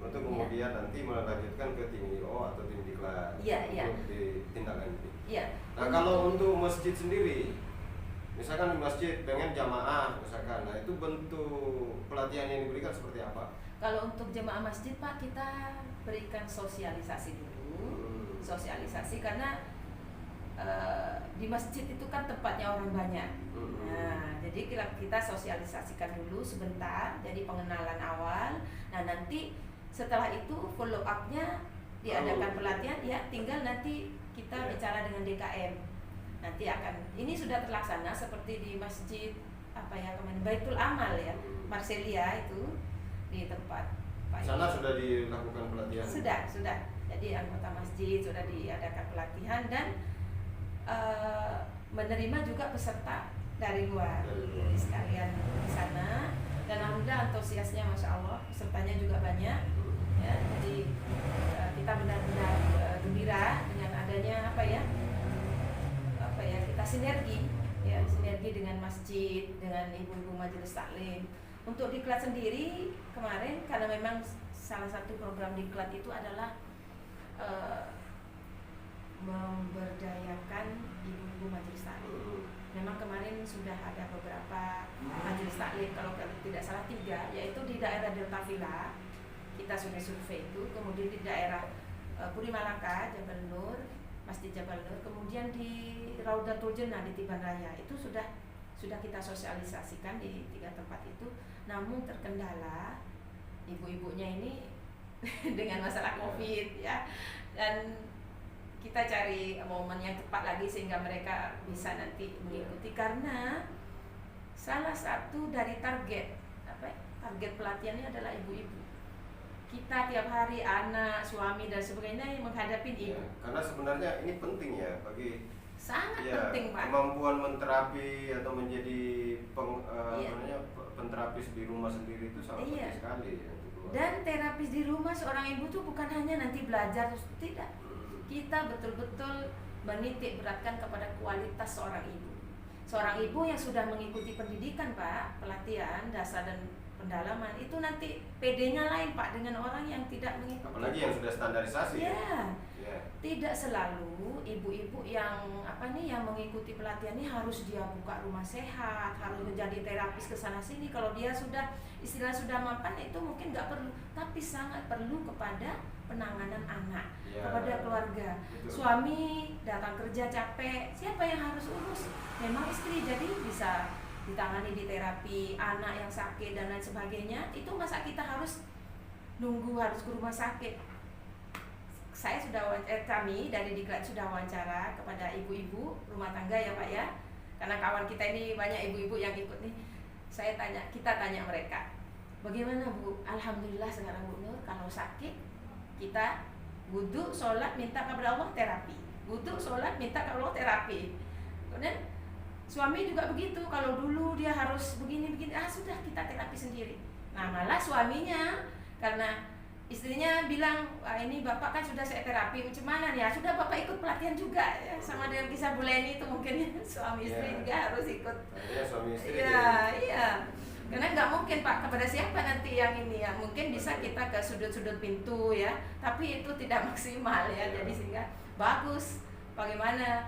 untuk kemudian nanti melanjutkan ke tim IO atau tim diklat untuk ditindaklanjuti. Nah, kalau untuk masjid sendiri, misalkan di masjid pengen jamaah misalkan, nah itu bentuk pelatihan yang diberikan seperti apa? Kalau untuk jemaah masjid Pak, kita berikan sosialisasi dulu, karena di masjid itu kan tempatnya orang banyak. Nah, jadi kita sosialisasikan dulu sebentar, jadi pengenalan awal. Nah, nanti setelah itu follow up-nya diadakan pelatihan, ya tinggal nanti kita bicara dengan DKM. Nanti ini sudah terlaksana seperti di masjid kemarin Baitul Amal ya, Marselia itu di tempat Pak. Sana sudah dilakukan pelatihan? Sudah. Jadi anggota masjid sudah diadakan pelatihan dan menerima juga peserta dari luar sekalian di sana, dan alhamdulillah antusiasnya masya Allah, pesertanya juga banyak ya. Jadi kita benar-benar gembira dengan adanya kita sinergi dengan masjid, dengan ibu-ibu majelis taklim. Untuk diklat sendiri kemarin, karena memang salah satu program diklat itu adalah memberdayakan ibu-ibu majelis taklim. Memang kemarin sudah ada beberapa majelis taklim, kalau tidak salah 3, yaitu di daerah Delta Villa kita sudah survei itu, kemudian di daerah Puri Malaka, Jabal Nur, Masjid Jabal Nur, kemudian di Raudatul Jannah di Tiban Raya, itu sudah kita sosialisasikan di 3 tempat itu. Namun terkendala ibu-ibunya ini dengan masalah COVID ya, dan kita cari momen yang tepat lagi sehingga mereka bisa nanti mengikuti, karena salah satu dari target pelatihannya adalah ibu-ibu. Kita tiap hari anak, suami dan sebagainya yang menghadapi ibu. Karena sebenarnya ini penting ya bagi sangat penting Pak. Kemampuan menterapi atau menjadi penterapis di rumah sendiri itu sangat penting sekali ya. Dan terapis di rumah seorang ibu tuh bukan hanya nanti belajar terus, tidak. Kita betul-betul menitik beratkan kepada kualitas seorang ibu. Seorang ibu yang sudah mengikuti pendidikan Pak, pelatihan dasar dan pendalaman, itu nanti PD-nya lain Pak dengan orang yang tidak mengikuti. Apalagi yang sudah standarisasi. Tidak selalu ibu-ibu yang yang mengikuti pelatihan ini harus dia buka rumah sehat, harus menjadi terapis ke sana sini. Kalau dia sudah mapan itu mungkin nggak perlu, tapi sangat perlu kepada penanganan anak, kepada keluarga. Betul. Suami datang kerja capek, siapa yang harus urus? Memang istri, jadi bisa ditangani di terapi. Anak yang sakit dan lain sebagainya, itu masa kita harus nunggu harus ke rumah sakit? saya kami dari Diklat sudah wawancara kepada ibu-ibu rumah tangga ya Pak ya, karena kawan kita ini banyak ibu-ibu yang ikut nih. Kita tanya mereka, bagaimana Bu? Alhamdulillah sekarang Bu Nur, kalau sakit kita wudhu, sholat, minta kepada Allah, terapi. Wudhu, sholat, minta kepada Allah, terapi. Kemudian suami juga begitu, kalau dulu dia harus begini-begini, sudah kita terapi sendiri. Nah malah suaminya, karena istrinya bilang, ini bapak kan sudah saya terapi, macam mana nih? Sudah bapak ikut pelatihan juga ya, sama dengan kisah Bu Leni itu mungkin suami istri juga harus ikut. Iya, suami istri. Iya. Karena nggak mungkin Pak, kepada siapa nanti yang ini ya? Mungkin bisa kita ke sudut-sudut pintu ya, tapi itu tidak maksimal ya. Jadi sehingga bagus bagaimana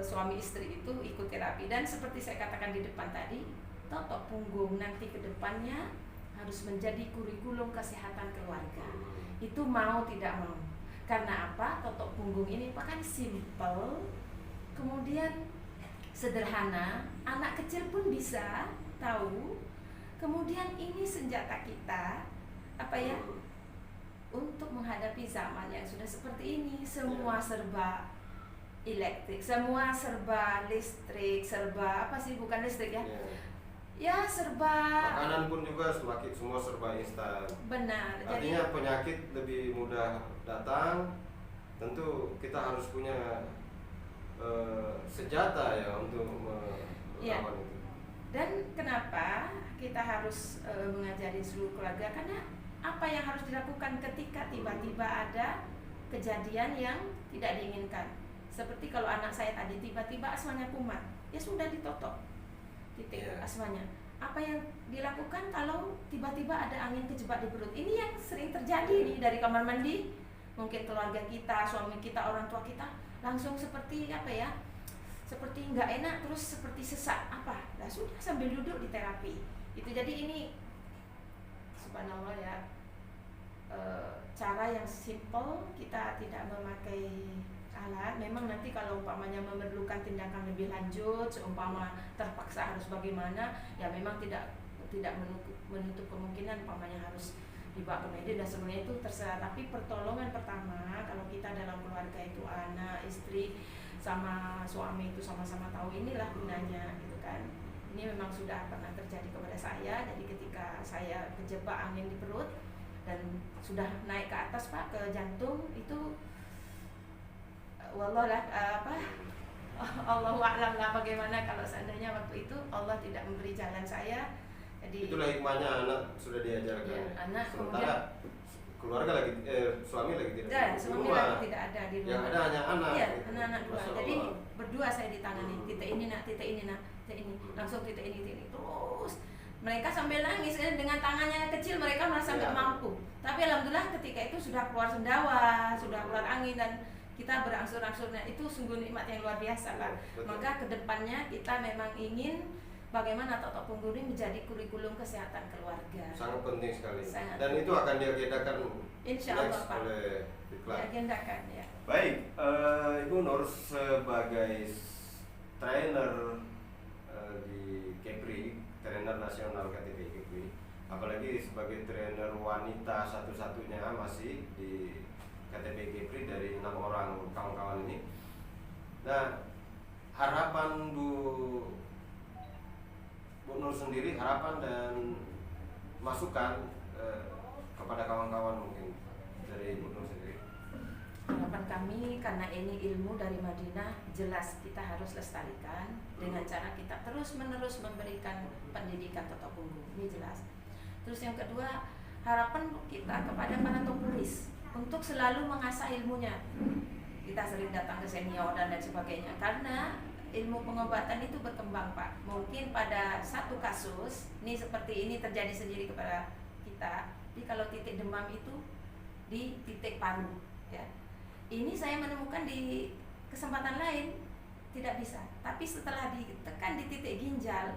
suami istri itu ikut terapi. Dan seperti saya katakan di depan tadi, totok punggung nanti ke depannya harus menjadi kurikulum kesehatan keluarga. Itu mau tidak mau. Karena apa? Totok punggung ini kan simple, kemudian sederhana, anak kecil pun bisa tahu. Kemudian ini senjata kita untuk menghadapi zaman yang sudah seperti ini. Semua serba elektrik, semua serba listrik, serba bukan listrik ya. Ya serba. Makanan pun juga semua serba instan. Benar. Artinya penyakit lebih mudah datang. Tentu kita harus punya senjata ya untuk melawan itu. Dan kenapa kita harus mengajari seluruh keluarga? Karena apa yang harus dilakukan ketika tiba-tiba ada kejadian yang tidak diinginkan. Seperti kalau anak saya tadi tiba-tiba asmanya kumat, ya sudah ditotok titik asmanya. Apa yang dilakukan kalau tiba-tiba ada angin kejebak di perut? Ini yang sering terjadi nih dari kamar mandi. Mungkin keluarga kita, suami kita, orang tua kita langsung seperti seperti nggak enak, terus seperti sesak nah sudah sambil duduk di terapi itu. Jadi ini subhanallah ya, cara yang simple, kita tidak memakai alat. Memang nanti kalau umpamanya memerlukan tindakan lebih lanjut, seumpama terpaksa harus bagaimana, ya memang tidak menutup kemungkinan umpamanya harus dibawa ke medis dan sebenarnya itu terserah. Tapi pertolongan pertama kalau kita dalam keluarga itu anak, istri sama suami itu sama-sama tahu inilah gunanya gitu kan. Ini memang sudah pernah terjadi kepada saya. Jadi ketika saya kejebak angin di perut dan sudah naik ke atas Pak, ke jantung itu wallah Allahu a'lam lah bagaimana kalau seandainya waktu itu Allah tidak memberi jalan saya. Jadi itulah hikmahnya anak sudah diajarkan. Ya, anak sementara keluarga lagi suami lagi tidak ada, suami lagi tidak ada di rumah. Yang ada hanya anak. Iya, anak-anak dua. Jadi berdua saya ditangani, titik ini nak, titik ini nak, titik ini, langsung titik ini. Terus mereka sambil nangis dengan tangannya kecil, mereka merasa nggak mampu. Tapi alhamdulillah ketika itu sudah keluar sendawa, sudah keluar angin dan kita berangsur-angsurnya, itu sungguh nikmat yang luar biasa Pak. Maka kedepannya kita memang ingin bagaimana totok punggung ini menjadi kurikulum kesehatan keluarga. Sangat penting sekali. Dan penting. itu akan diagendakan Insya Allah Pak. oleh Diklat. Diagendakan ya. Baik, Ibu Nur sebagai trainer di Kepri, trainer nasional KTP Kepri, apalagi sebagai trainer wanita satu-satunya masih di KTP Kepri dari 6 orang kawan-kawan ini. Nah, harapan Bu Nur sendiri, harapan dan masukan kepada kawan-kawan mungkin dari Bu Nur sendiri. Harapan kami karena ini ilmu dari Madinah, jelas kita harus lestarikan dengan cara kita terus-menerus memberikan pendidikan totok punggung. Ini jelas. Terus yang kedua, harapan kita kepada para turis untuk selalu mengasah ilmunya. Kita sering datang ke senior dan lain sebagainya karena ilmu pengobatan itu berkembang Pak. Mungkin pada satu kasus ini seperti ini terjadi sendiri kepada kita. Jadi kalau titik demam itu di titik paru ya. Ini saya menemukan di kesempatan lain tidak bisa. Tapi setelah ditekan di titik ginjal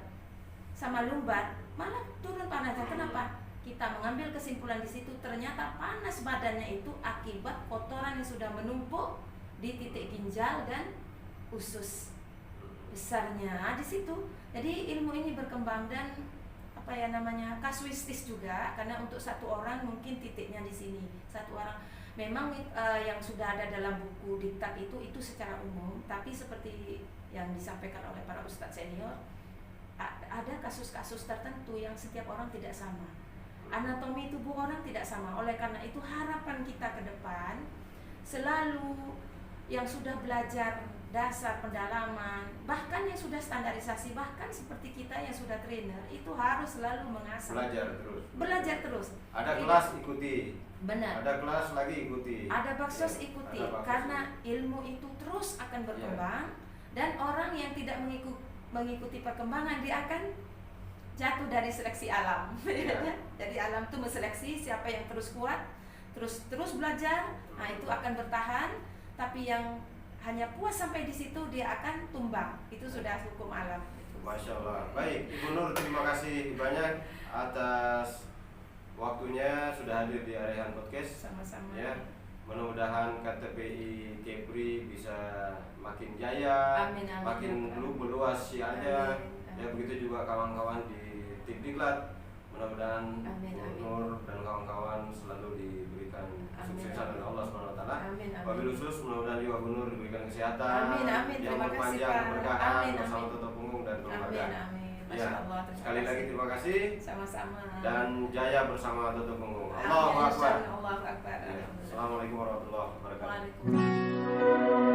sama lumbar malah turun panasnya. Kenapa? Kita mengambil kesimpulan di situ, ternyata panas badannya itu akibat kotoran yang sudah menumpuk di titik ginjal dan usus besarnya di situ. Jadi ilmu ini berkembang dan kasuistis juga, karena untuk satu orang mungkin titiknya di sini, satu orang Memang yang sudah ada dalam buku diktat itu secara umum, tapi seperti yang disampaikan oleh para ustadz senior, ada kasus-kasus tertentu yang setiap orang tidak sama. Anatomi tubuh orang tidak sama. Oleh karena itu harapan kita ke depan selalu yang sudah belajar dasar pendalaman, bahkan yang sudah standarisasi, bahkan seperti kita yang sudah trainer, itu harus selalu mengasah. Belajar terus. Ada kelas ikuti. Benar. Ada kelas lagi ikuti. Ada baksos ikuti. Karena ilmu itu terus akan berkembang, dan orang yang tidak mengikuti perkembangan dia akan jatuh dari seleksi alam. Jadi alam itu menseleksi siapa yang terus kuat, terus belajar, nah itu akan bertahan. Tapi yang hanya puas sampai di situ dia akan tumbang. Itu sudah hukum alam. Masya Allah. Baik, Ibu Nur, terima kasih banyak atas waktunya sudah hadir di Arehan Podcast. Sama-sama. Ya, mudah-mudahan KTPI Kepri bisa makin jaya, amin, makin meluas siarnya. Ya, begitu juga kawan-kawan di tim Diklat. Mudah-mudahan Nur dan kawan-kawan selalu diberikan kesuksesan oleh Allah Subhanahu wa taala. Wabil khusus mudah-mudahan juga Bu Nur diberikan kesehatan yang berpanjang, keberkahan bersama Toto Punggung dan keluarga. Ya, sekali lagi terima kasih. Sama-sama. Dan jaya bersama Toto Punggung. Allahu Akbar. Allahu Akbar. Assalamualaikum warahmatullahi wabarakatuh. Waalaikumsalam.